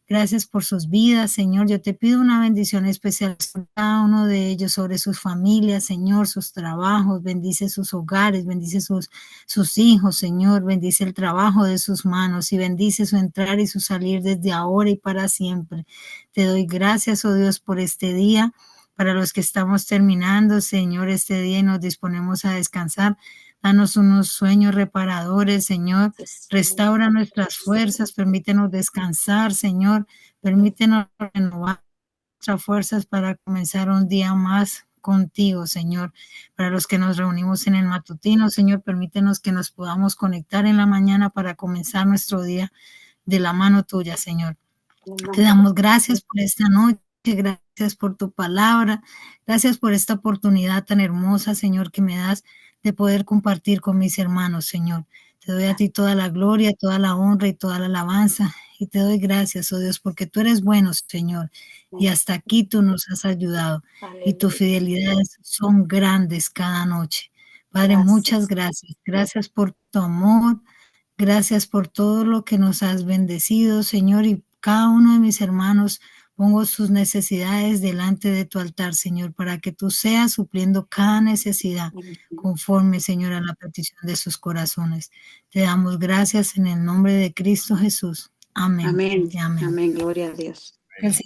Gracias por sus vidas, Señor. Yo te pido una bendición especial sobre cada uno de ellos, sobre sus familias, Señor, sus trabajos. Bendice sus hogares, bendice sus hijos, Señor. Bendice el trabajo de sus manos y bendice su entrar y su salir desde ahora y para siempre. Te doy gracias, oh Dios, por este día. Para los que estamos terminando, Señor, este día y nos disponemos a descansar, danos unos sueños reparadores, Señor. Restaura nuestras fuerzas, permítenos descansar, Señor. Permítenos renovar nuestras fuerzas para comenzar un día más contigo, Señor. Para los que nos reunimos en el matutino, Señor, permítenos que nos podamos conectar en la mañana para comenzar nuestro día de la mano tuya, Señor. Te damos gracias por esta noche. Gracias por tu palabra, gracias por esta oportunidad tan hermosa, Señor, que me das de poder compartir con mis hermanos, Señor. Te doy a ti toda la gloria, toda la honra y toda la alabanza, y te doy gracias, oh Dios, porque tú eres bueno, Señor, y hasta aquí tú nos has ayudado, y tus fidelidades son grandes cada noche. Padre, muchas gracias. Gracias por tu amor, Gracias por todo lo que nos has bendecido, Señor, y cada uno de mis hermanos pongo sus necesidades delante de tu altar, Señor, para que tú seas supliendo cada necesidad conforme, Señor, a la petición de sus corazones. Te damos gracias en el nombre de Cristo Jesús. Amén. Amén. Y amén. Amén. Gloria a Dios. El